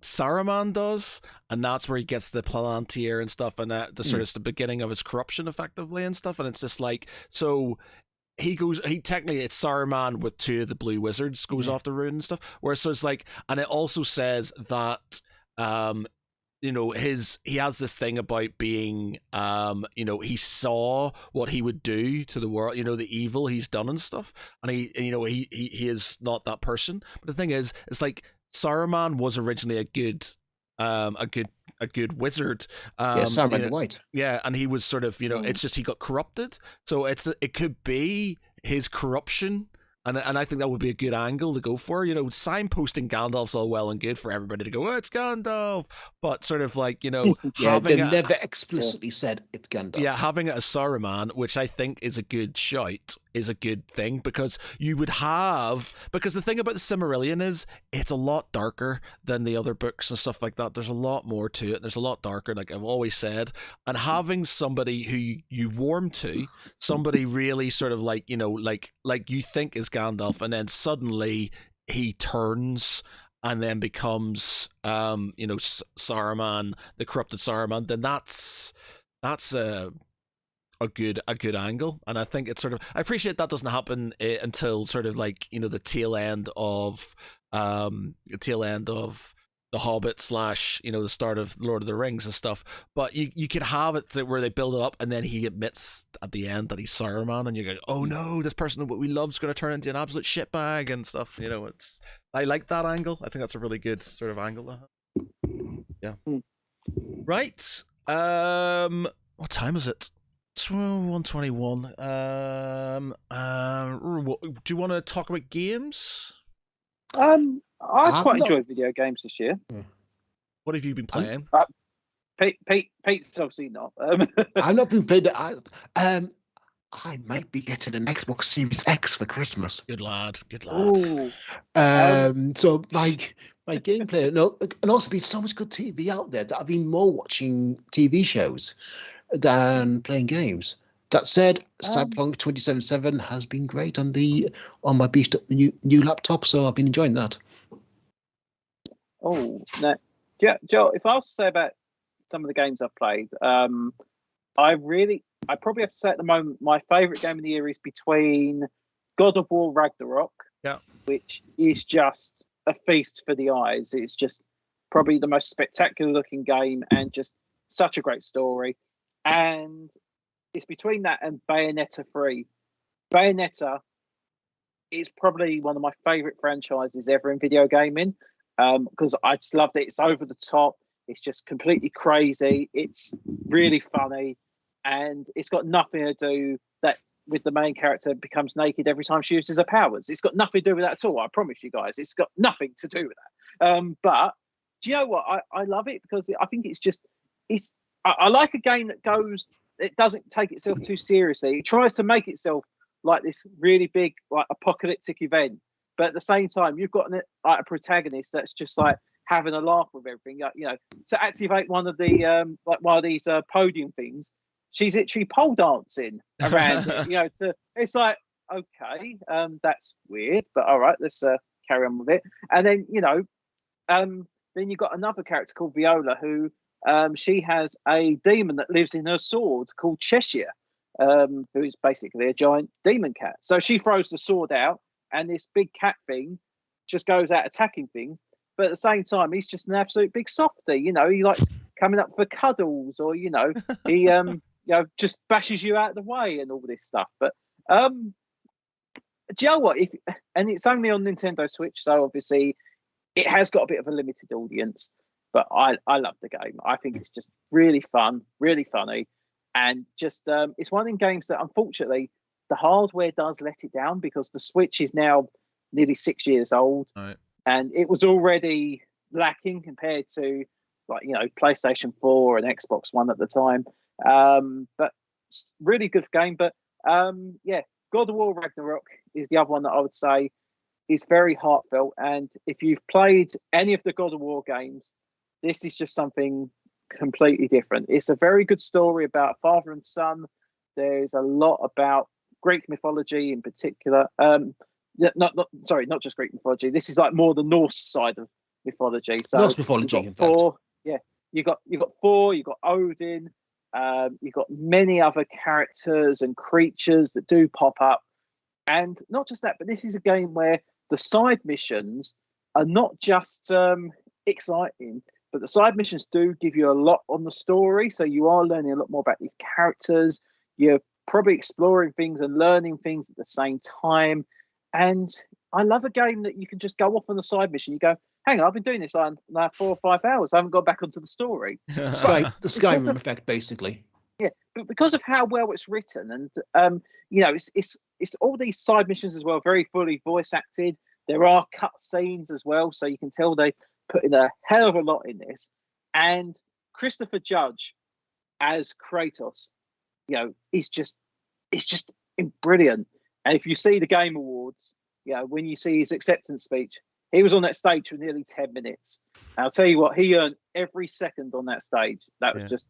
Saruman does, and that's where he gets the Palantir and stuff, and that sort of the beginning of his corruption effectively and stuff. And it's just like, so he technically it's Saruman with 2 of the blue wizards goes off the Rune and stuff, where so it's like, and it also says that he has this thing about being he saw what he would do to the world, the evil he's done and stuff, and he is not that person. But the thing is, it's like Saruman was originally a good wizard. Saruman the White. Yeah, and he was sort of, it's just he got corrupted. So it could be his corruption, and I think that would be a good angle to go for. Signposting Gandalf's all well and good for everybody to go, oh, it's Gandalf, but sort of like they never explicitly said it's Gandalf. Yeah, having it as Saruman, which I think is a good shout, is a good thing, because the thing about the Silmarillion is it's a lot darker than the other books and stuff like that. There's a lot more to it. There's a lot darker, like I've always said. And having somebody who you warm to, somebody really sort of like, like you think is Gandalf, and then suddenly he turns and then becomes Saruman, the corrupted Saruman, then that's a good angle. And I think it's sort of, I appreciate that doesn't happen until sort of like the tail end of the Hobbit / the start of Lord of the Rings and stuff. But you could have it where they build it up and then he admits at the end that he's Saruman, and you go, oh no, this person that we love is going to turn into an absolute shitbag and stuff. I like that angle. I think that's a really good sort of angle to have. Yeah. Right. What time is it? 1:21. Do you want to talk about games? I quite enjoyed video games this year. What have you been playing? Pete's obviously not. I've not been playing. I might be getting an Xbox Series X for Christmas. Good lad. Ooh. So my gameplay, and also been so much good TV out there that I've been more watching TV shows than playing games. That said, Cyberpunk 2077 has been great on my beefed up new laptop, so I've been enjoying that. Oh, no. Joe, if I was to say about some of the games I've played, I probably have to say at the moment my favourite game of the year is between God of War Ragnarok, which is just a feast for the eyes. It's just probably the most spectacular looking game and just such a great story. And it's between that and Bayonetta 3. Bayonetta is probably one of my favourite franchises ever in video gaming, because I just loved it. It's over the top. It's just completely crazy. It's really funny. And it's got nothing to do with the main character becomes naked every time she uses her powers. It's got nothing to do with that at all. I promise you guys. It's got nothing to do with that. But do you know what? I love it because I think I like a game that it doesn't take itself too seriously. It tries to make itself like this really big, like apocalyptic event. But at the same time, you've got a protagonist that's just like having a laugh with everything. To activate one of these podium things, she's literally pole dancing around it. It's like, okay, that's weird, but all right, let's carry on with it. And then then you've got another character called Viola who she has a demon that lives in her sword called Cheshire, who is basically a giant demon cat. So she throws the sword out and this big cat thing just goes out attacking things. But at the same time, he's just an absolute big softie. He likes coming up for cuddles, or he just bashes you out of the way and all this stuff. But do you know what? And it's only on Nintendo Switch, so obviously it has got a bit of a limited audience. But I love the game. I think it's just really fun, really funny, and just it's one of the games that unfortunately the hardware does let it down, because the Switch is now nearly 6 years old, right, and it was already lacking compared to PlayStation 4 and Xbox One at the time. But really good game. But God of War Ragnarok is the other one that I would say is very heartfelt. And if you've played any of the God of War games, this is just something completely different. It's a very good story about father and son. There's a lot about Greek mythology in particular. Not just Greek mythology. This is like more the Norse side of mythology. So Norse mythology, in fact. You got Thor, you got Odin, you've got many other characters and creatures that do pop up. And not just that, but this is a game where the side missions are not just exciting, but the side missions do give you a lot on the story. So you are learning a lot more about these characters. You're probably exploring things and learning things at the same time. And I love a game that you can just go off on the side mission. You go, hang on, I've been doing this now 4 or 5 hours. I haven't got back onto the story. The Skyrim effect, basically. Yeah, but because of how well it's written, and it's all these side missions as well, very fully voice acted. There are cut scenes as well, so you can tell they put in a hell of a lot in this. And Christopher Judge as Kratos, it's just brilliant. And if you see the Game Awards, when you see his acceptance speech, he was on that stage for nearly 10 minutes. And I'll tell you what, he earned every second on that stage. That was just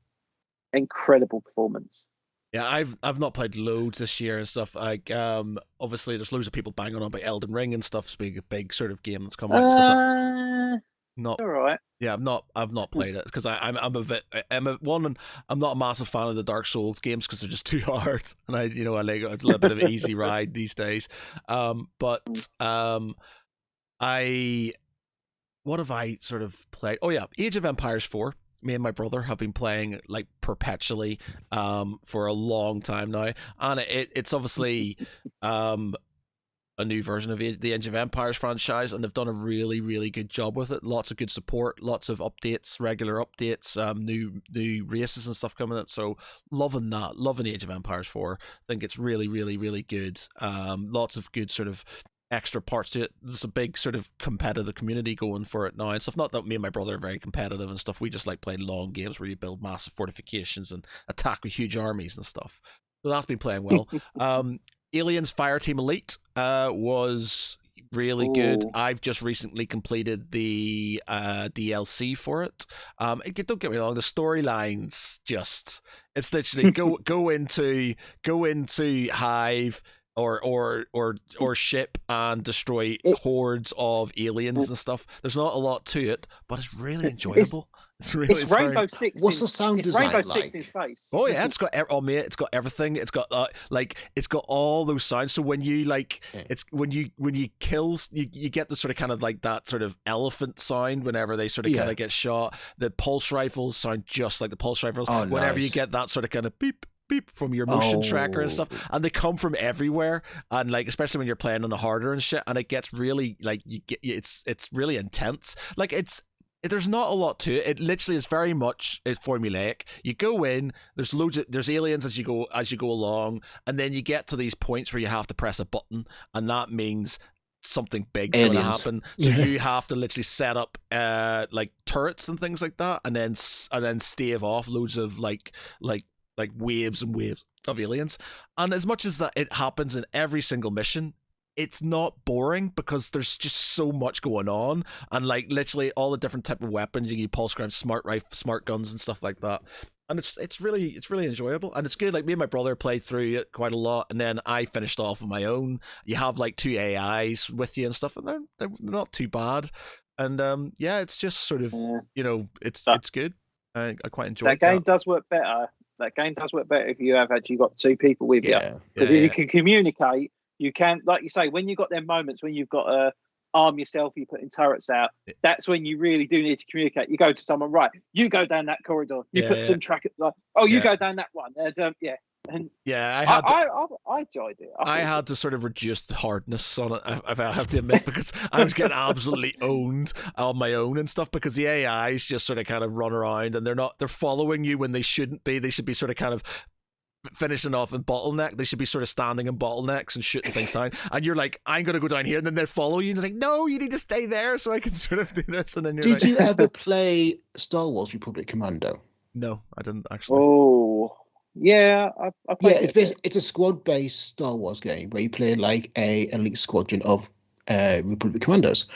incredible performance. Yeah, I've not played loads this year and stuff. Like, obviously, there's loads of people banging on about Elden Ring and stuff. It's being a big sort of game that's come out. And stuff not all right. Yeah, I've not played it because I'm not a massive fan of the Dark Souls games because they're just too hard, and I like it's a little bit of an easy ride these days. But what have I sort of played? Oh yeah, Age of Empires 4. Me and my brother have been playing like perpetually for a long time now, and it's obviously a new version of the Age of Empires franchise, and they've done a really, really good job with it. Lots of good support, lots of updates, regular updates, new races and stuff coming out. So loving Age of Empires 4. I think it's really, really, really good. Lots of good sort of extra parts to it. There's a big sort of competitive community going for it now and stuff. Not that me and my brother are very competitive and stuff. We just like playing long games where you build massive fortifications and attack with huge armies and stuff. So that's been playing well. Aliens Fireteam Elite was really good. I've just recently completed the DLC for it. Don't get me wrong, the storyline's it's literally go into Hive or ship and destroy hordes of aliens and stuff. There's not a lot to it, but it's really enjoyable. It's Rainbow Six. What's the sound design Rainbow like? Six in space. Oh yeah, it's got it's got everything. It's got it's got all those sounds. So when you it's when you kill, you get the sort of kind of like that sort of elephant sound whenever they sort of kind of get shot. The pulse rifles sound just like the pulse rifles. Oh, whenever you get that sort of kind of beep beep from your motion tracker and stuff, and they come from everywhere, and like especially when you're playing on the harder and shit, and it gets really like it's really intense. Like there's not a lot to it. It literally is very much formulaic. You go in, there's aliens as you go along, and then you get to these points where you have to press a button, and that means something big's going to happen. So you have to literally set up like turrets and things like that, and then stave off loads of like waves and waves of aliens. And as much as that it happens in every single mission, it's not boring because there's just so much going on, and like literally all the different type of weapons. You can pulse grind, smart guns and stuff like that, and it's really enjoyable, and it's good. Like me and my brother played through it quite a lot, and then I finished off on my own. You have like 2 AIs with you and stuff, and they're not too bad, and it's just sort of it's good. I quite enjoy that. Game does work better. That game does work better if you have actually got 2 people with you, because if you can communicate. You can, like you say, when you've got them moments when you've got to arm yourself, you're putting turrets out, that's when you really do need to communicate. You go to someone, right, you go down that corridor, you put some trackers, like, you go down that one. And I enjoyed it. I had to sort of reduce the hardness on it, I have to admit, because I was getting absolutely owned on my own and stuff, because the AIs just sort of kind of run around, and they're following you when they shouldn't be. They should be sort of kind of finishing off in bottleneck. They should be sort of standing in bottlenecks and shooting things down, and you're like, I'm gonna go down here, and then they follow you, and they're like, no, you need to stay there so I can sort of do this. And then did you ever play Star Wars Republic Commando? No, I didn't actually. I played it's a squad based Star Wars game where you play like a elite squadron of Republic Commandos,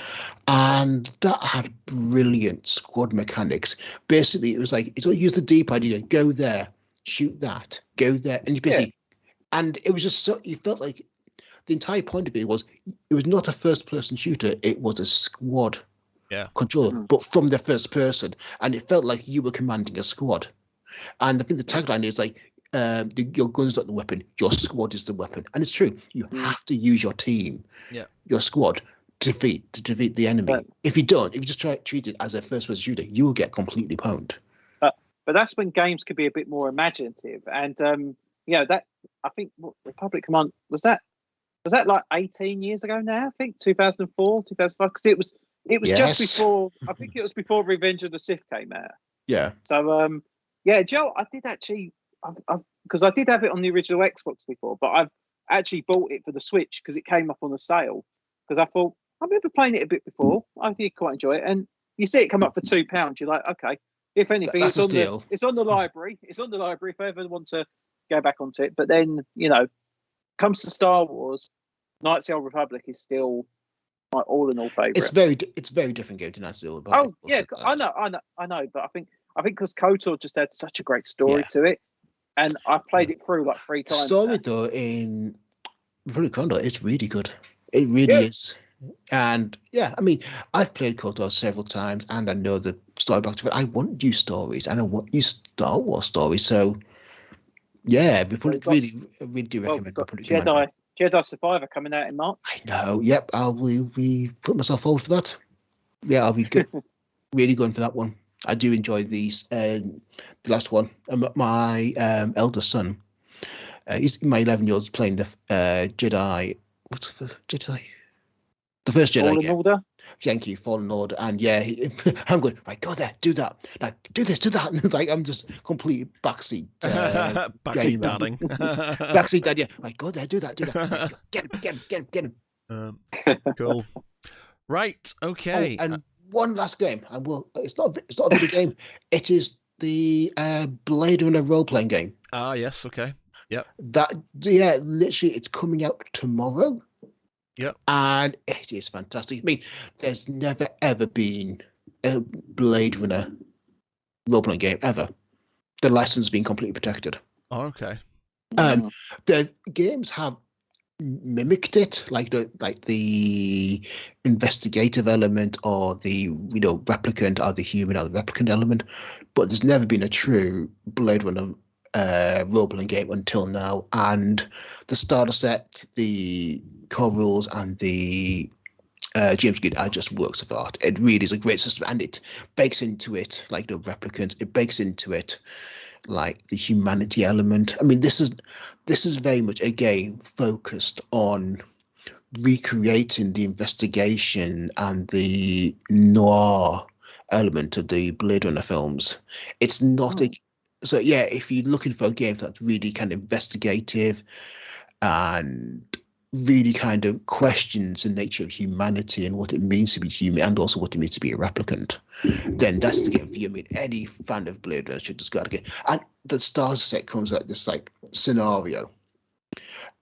and that had brilliant squad mechanics. Basically it was like, it's all use the D-pad, you go there, shoot that, go there, and you're busy. And it was just so, you felt like the entire point of it was not a first person shooter, it was a squad controller, but from the first person, and it felt like you were commanding a squad. And I think the tagline is like, your gun's not the weapon, your squad is the weapon. And it's true, you have to use your team, your squad, to defeat the enemy. If you just treat it as a first person shooter, you will get completely pwned. But that's when games could be a bit more imaginative, and that, I think, Republic Command was that like 18 years ago now. I think 2004, 2005, because it was just before. I think it was before Revenge of the Sith came out. Yeah. So Joe, I did actually, because I did have it on the original Xbox before, but I've actually bought it for the Switch because it came up on a sale. Because I thought, I remember playing it a bit before. I did quite enjoy it, and you see it come up for £2. You're like, okay. If anything, it's on the library. It's on the library if I ever want to go back onto it. But then, comes to Star Wars, Knights of the Old Republic is still my all in all favourite. It's very different game to Knights of the Old Republic. Oh yeah, I know, but I think because KOTOR just had such a great story to it, and I played it through like 3 times. Story though in Republic Commando, it's really good. It really is. And yeah, I mean, I've played KOTOR several times, and I know the story back to it. I want new stories, and I want new Star Wars stories. So yeah, really do recommend Republic Commando. Jedi Survivor coming out in March. I know. Yep, I'll be put myself forward for that. Yeah, I'll be good. Really going for that one. I do enjoy these. The last one. My eldest son, he's my 11-year-old's playing the Jedi. What's the Jedi? The first Jedi. Fallen Order. Thank you, Fallen Order. And yeah, I'm going, right, go there, do that. Like, do this, do that. And like, I'm just completely backseat. Backseat dadding. Backseat dad, yeah. Right, go there, do that, do that. Right, get him. Cool. Right, okay. Oh, and one last game, and it's not a video game. It is the Blade Runner role-playing game. Ah, yes, okay. Yep. Literally, it's coming out tomorrow. Yep. And it is fantastic. I mean, there's never ever been a Blade Runner role-playing game ever. The license being completely protected. Oh, okay. The games have mimicked it, like the investigative element, or the replicant, or the human or the replicant element, but there's never been a true Blade Runner role-playing game until now. And the starter set, the core rules, and the James Guide are just works of art. It really is a great system, and it bakes into it like the replicants. It bakes into it like the humanity element. I mean, this is very much a game focused on recreating the investigation and the noir element of the Blade Runner films. It's not so yeah, if you're looking for a game that's really kind of investigative and really kind of questions the nature of humanity and what it means to be human, and also what it means to be a replicant, then that's the game for you. I mean, any fan of Blade Runner should just go out again. And the starter set comes out this like scenario,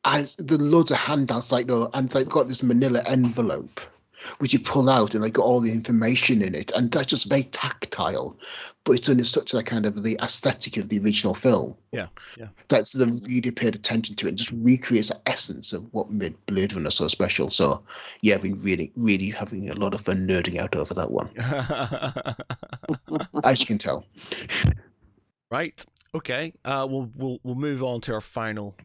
and the loads of handouts and they've got this manila envelope which you pull out, and they got all the information in it, and that's just very tactile, but it's done in such a kind of the aesthetic of the original film. Yeah. That's the really paid attention to it and just recreates the essence of what made Blade Runner so special. So yeah, I've been really, really having a lot of fun nerding out over that one. As you can tell. Right. Okay. We'll move on to our final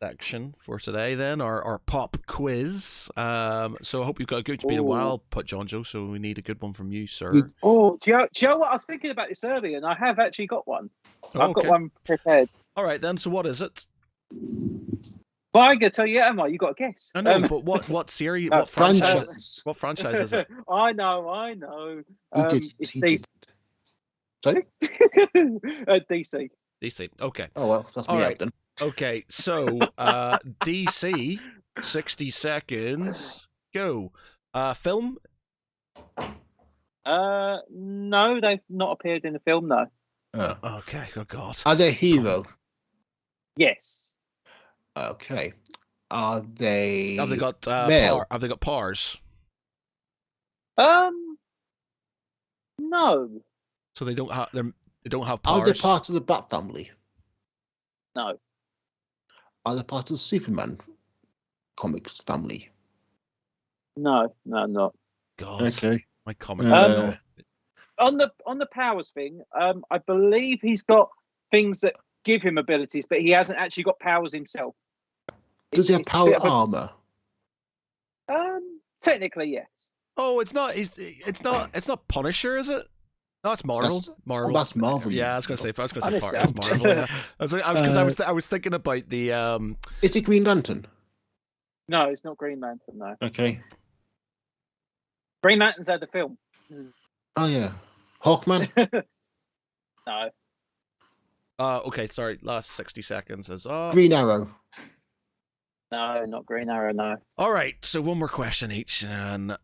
section for today then, our pop quiz. So I hope you've got a good. It's been a while, put JonJo, so we need a good one from you, sir. Do you know what? I was thinking about this earlier, and I have actually got one. I've got one prepared. All right then. So what is it? Well, I'm gonna tell you, am I? You got to guess. I know, but what series? What franchise? What franchise is it? I know. It's DC. Sorry? DC. DC. Okay. Oh well, that's me out then. Okay, so DC, 60 seconds, go. Film? No, they've not appeared in the film, no. Oh. Okay, oh god. Are they hero? Yes. Okay. Are they? Have they got male? Have they got pars? No. So they don't have pars. Are they part of the Bat family? No. Are they part of the Superman comics family? No, not. God. Okay. My comic. On the powers thing, I believe he's got things that give him abilities, but he hasn't actually got powers himself. Does he have power armor? Technically, yes. Oh, it's not Punisher, is it? No, it's Marvel. Marvel. That's Marvel. Yeah, I was gonna say Marvel. Yeah. I was thinking about the. Is it Green Lantern? No, it's not Green Lantern. No. Okay. Green Lantern's had the film. Oh yeah, Hawkman. No. Okay, sorry. Last 60 seconds is Green Arrow. No, not Green Arrow. No. All right, so one more question each, and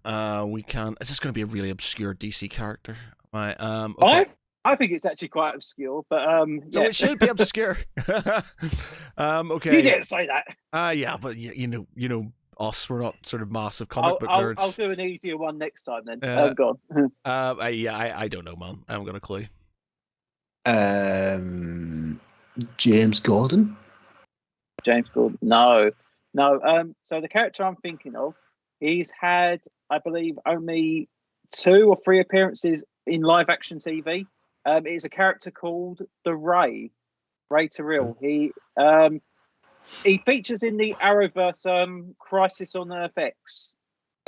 we can. Is this going to be a really obscure DC character? Right. Okay. I think it's actually quite obscure, but So yeah. it should be obscure. Okay. You didn't say that. Yeah, but you know us. We're not sort of massive comic book I'll nerds. do an easier one next time then. I Go on. don't know, man. I haven't got a clue. James Gordon. James Gordon. No. So the character I'm thinking of, he's had, I believe, only 2 or 3 appearances in live action TV. It is a character called the Ray Terrell. He features in the Arrowverse Crisis on Earth X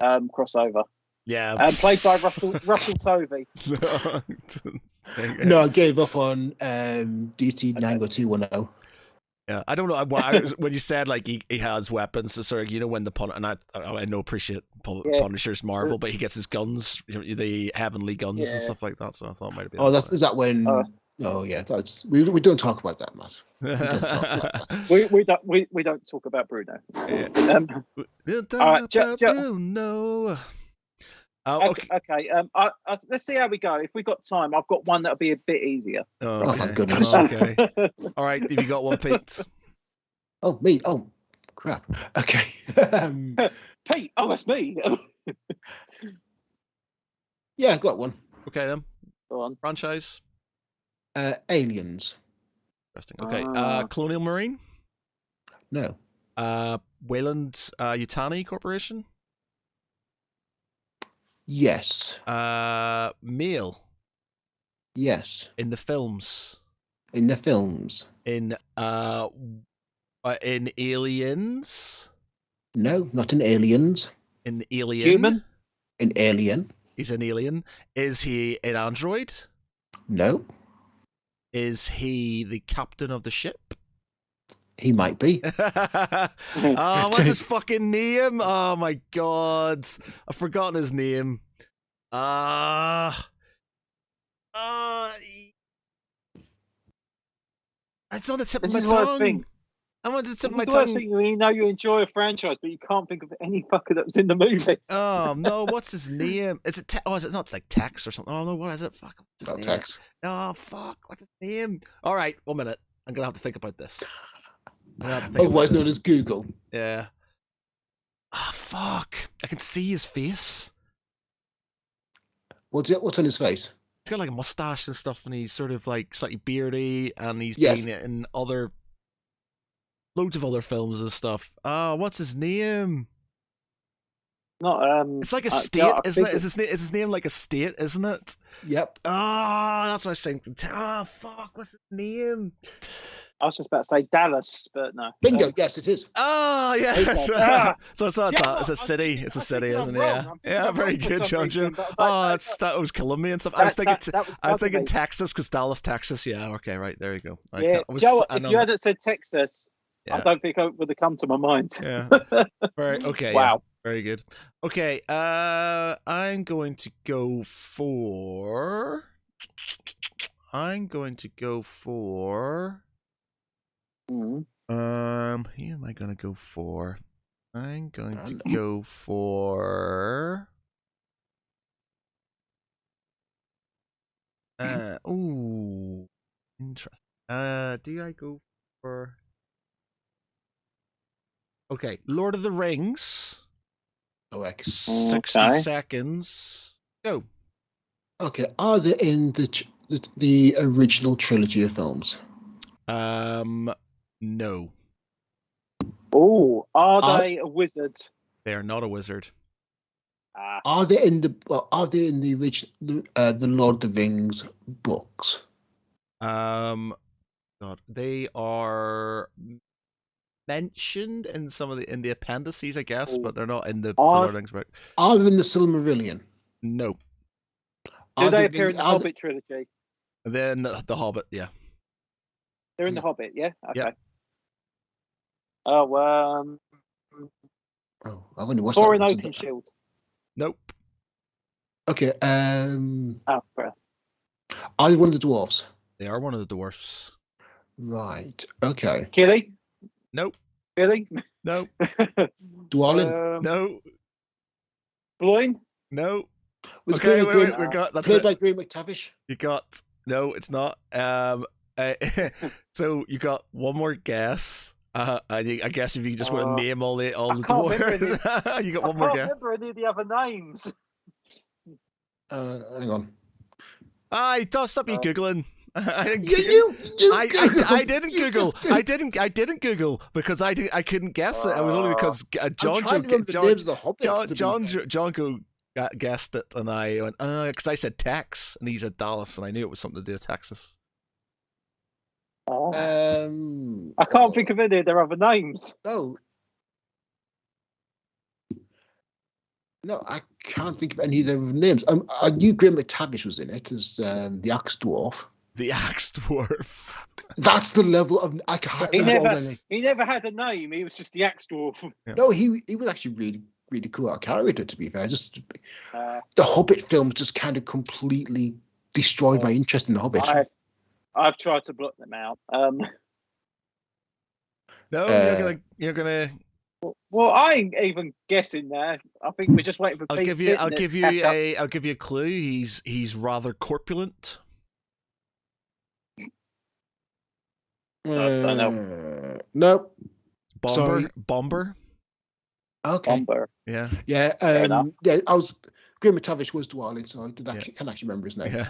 crossover. Yeah. Played by Russell Tovey. No, I gave up on DC 90210. Yeah, I don't know when you said like he has weapons. So sort of, when the Punisher, and I know appreciate Punisher's Marvel, but he gets his guns, the heavenly guns and stuff like that. So I thought it might have been. Oh, is that when? Oh yeah, we don't talk about that, Matt. We don't talk about Bruno. Yeah. All right, Bruno. Okay. Let's see how we go. If we've got time, I've got one that'll be a bit easier. Oh, thank goodness. Okay. All right. Have you got one, Pete? Oh, me. Oh, crap. Okay. Pete. Oh, that's me. Yeah, I got one. Okay, then. Go on. Franchise. Aliens. Interesting. Okay. Colonial Marine. No. Wayland Yutani Corporation. Yes. Male. Yes. In the films. In the films. In Aliens. No, not in Aliens. In Alien. Human. In Alien. He's an alien. Is he an android? No. Is he the captain of the ship? He might be. Oh, what's his fucking name? Oh my god. I've forgotten his name. It's on the tip of my tongue. I'm on the tip of my tongue. You know you enjoy a franchise, but you can't think of any fucker that was in the movies. Oh no, what's his name? Is it is it not like Tex or something? Oh no, what is it? Fuck, what's his name? Tex. Oh fuck, what's his name? All right, 1 minute. I'm gonna have to think about this. Otherwise known as Google. Yeah. Ah, fuck. I can see his face. What's on his face? He's got like a mustache and stuff, and he's sort of like slightly beardy, and he's Yes. been in loads of other films and stuff. What's his name? Not It's like a state, isn't it? Is his name like a state, isn't it? Yep. That's what I was saying. Fuck, what's his name? I was just about to say Dallas, but no. Bingo. Yes, it is. Oh, yeah. So it's not it's a city. It's a city, isn't it? Yeah, very good, JonJo. That was killing me and stuff. I was thinking Texas, because Dallas, Texas. Yeah, okay, right. There you go. Yeah, Joe, if you hadn't said Texas, I don't think it would have come to my mind. Yeah. Okay. Wow. Yeah, very good. Okay, I'm going to go for... Who am I going to go for? I'm going to go for... Ooh, interesting. Do I go for... Okay, Lord of the Rings. Oh, okay. 60 seconds. Go. Okay, are they in the original trilogy of films? No. Oh, are they a wizard? They are not a wizard. Are they in the original the Lord of the Rings books? God, they are mentioned in in the appendices, I guess, but they're not in the Lord of the Rings book. Are they in the Silmarillion? No. Do they appear in the Hobbit trilogy? They're in the Hobbit, yeah. They're in the Hobbit, yeah? Okay. Yeah. Oh, I wonder what's Thor and Oakenshield. Nope. Okay. Oh, fair. Are they one of the dwarves? They are one of the dwarfs. Right. Okay. Killy? Nope. Billy? Nope. Dwalin? No. Bloin? No. Was okay, wait, we got that's played it. by Graham McTavish. You got No, it's not. So you got one more guess. I guess if you just want to name all the dwarves, you got one more guess. I can't remember any of the other names. Hang on. Don't stop you googling. I didn't Google. I didn't Google because I couldn't guess it. It was only because JonJo guessed it, and I went because I said Tex, and he said Dallas, and I knew it was something to do with Texas. I can't think of any of their other names. No, I can't think of any of their names. I knew Graham McTavish was in it as the Axe Dwarf. The Axe Dwarf. That's the level of I can't. He never had a name. He was just the Axe Dwarf. Yeah. No, he was actually really cool character. To be fair, just the Hobbit films just kind of completely destroyed my interest in the Hobbit. I've tried to block them out. No, you're gonna. Well, I ain't even guessing there. I think we're just waiting for. I'll give you a clue. He's rather corpulent. I don't know. Nope. Bomber. Okay. Bomber. Yeah. Yeah. Yeah. Graham McTavish was Dwalin, so I can actually remember his name. Yeah.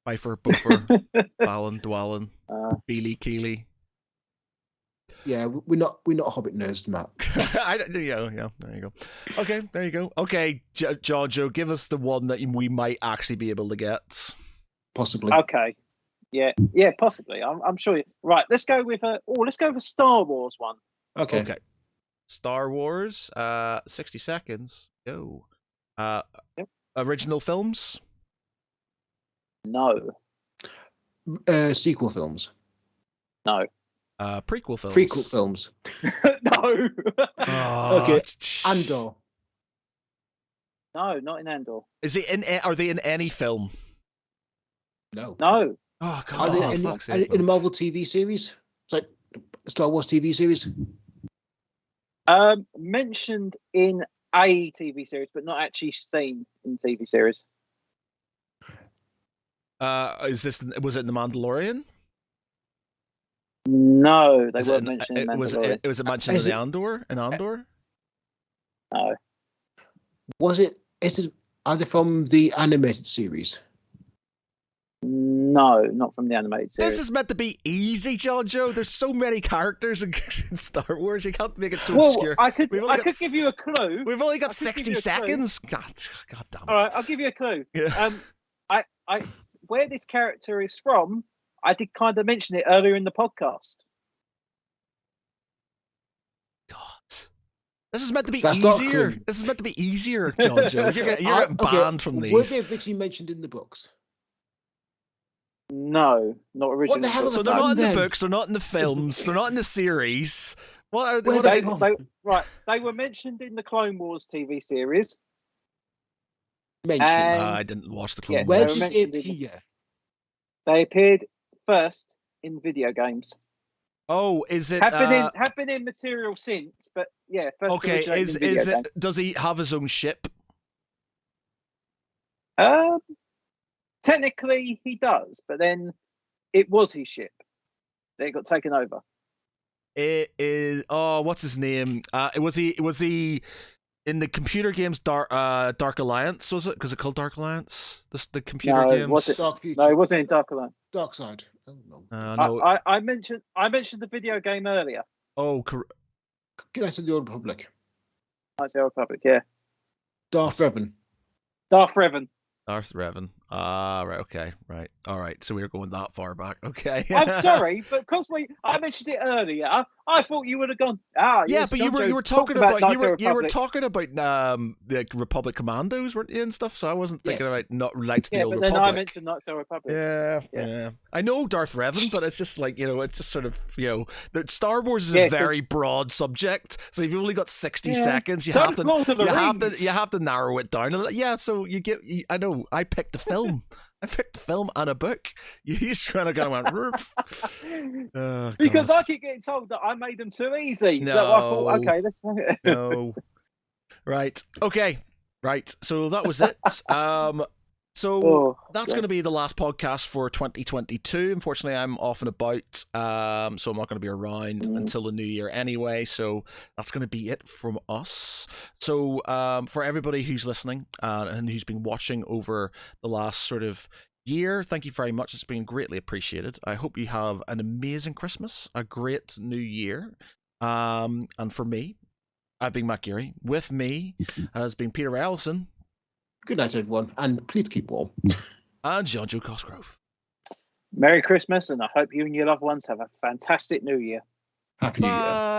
Pfeiffer, Bofer, Balin, Dwalin, Beely, Keely. Yeah, we're not Hobbit nerds, Matt. Yeah. There you go. Okay, there you go. Okay, JonJo, give us the one that we might actually be able to get. Possibly. Okay. Yeah, possibly. I'm sure. Right, let's go with a Star Wars one. Okay. Star Wars. 60 seconds. Go. Yep. Original films. No. Sequel films. No. Prequel films. Prequel films. No. Okay. Andor. No, not in Andor. Are they in any film? No. Oh God. Are they in a Marvel TV series? It's like the Star Wars TV series? Mentioned in a TV series, but not actually seen in TV series. Was it in The Mandalorian? No, they weren't mentioned in Mandalorian. Was it mentioned in Andor? In Andor? No. Are they from the animated series? No, not from the animated series. This is meant to be easy, JonJo. There's so many characters in Star Wars. You can't make it so obscure. I could give you a clue. We've only got 60 seconds. God damn it. All right, I'll give you a clue. Yeah. I where this character is from, I did kind of mention it earlier in the podcast. God. This is meant to be easier. This is meant to be easier, JonJo. You're getting banned from these. Were they originally mentioned in the books? No, not originally. What the hell? So they're not in the books. They're not in the films. They're not in the series. What are they? They were mentioned in the Clone Wars TV series. Mentioned. I didn't watch the Clone Wars. Where did they appear? They appeared first in video games. Oh, is it? Have been in material since, but yeah. First okay, is it? Does he have his own ship? Technically, he does, but then it was his ship. It got taken over. It is. Oh, what's his name? Was he in the computer games Dark Alliance? Was it? Because it called Dark Alliance. The computer games. Was it? Dark Future. No, it wasn't in Dark Alliance. Dark Side. Oh, no. No. I mentioned the video game earlier. Oh, Knights of the Old Republic. Knights of the Old Republic. Yeah. Darth Revan. Darth Revan. Darth Revan. Right. Okay. Right. All right. So we were going that far back. Okay. I'm sorry, but because I mentioned it earlier, I thought you would have gone. Yeah, yes, but you were talking about the Republic Commandos, weren't you, and stuff. So I wasn't thinking about not Knights of the Old Republic. Then I mentioned Knights of the Republic. Yeah. I know Darth Revan, but it's just like it's just sort of Star Wars is a very broad subject. So if you've only got 60 seconds, you have to narrow it down. Yeah. So I know. I picked a film. I picked a film and a book. You just kind of went, oh, because I keep getting told that I made them too easy. No. So I thought, okay, let's. No. Right. Okay. Right. So that was it. So that's going to be the last podcast for 2022. Unfortunately, I'm off and about, so I'm not going to be around until the new year anyway. So that's going to be it from us. So for everybody who's listening and who's been watching over the last sort of year, thank you very much. It's been greatly appreciated. I hope you have an amazing Christmas, a great new year. And for me, I've been Matt Geary. With me has been Peter Ellison. Good night, everyone, and please keep warm. And JonJo Cosgrove. Merry Christmas, and I hope you and your loved ones have a fantastic New Year. Happy New Year.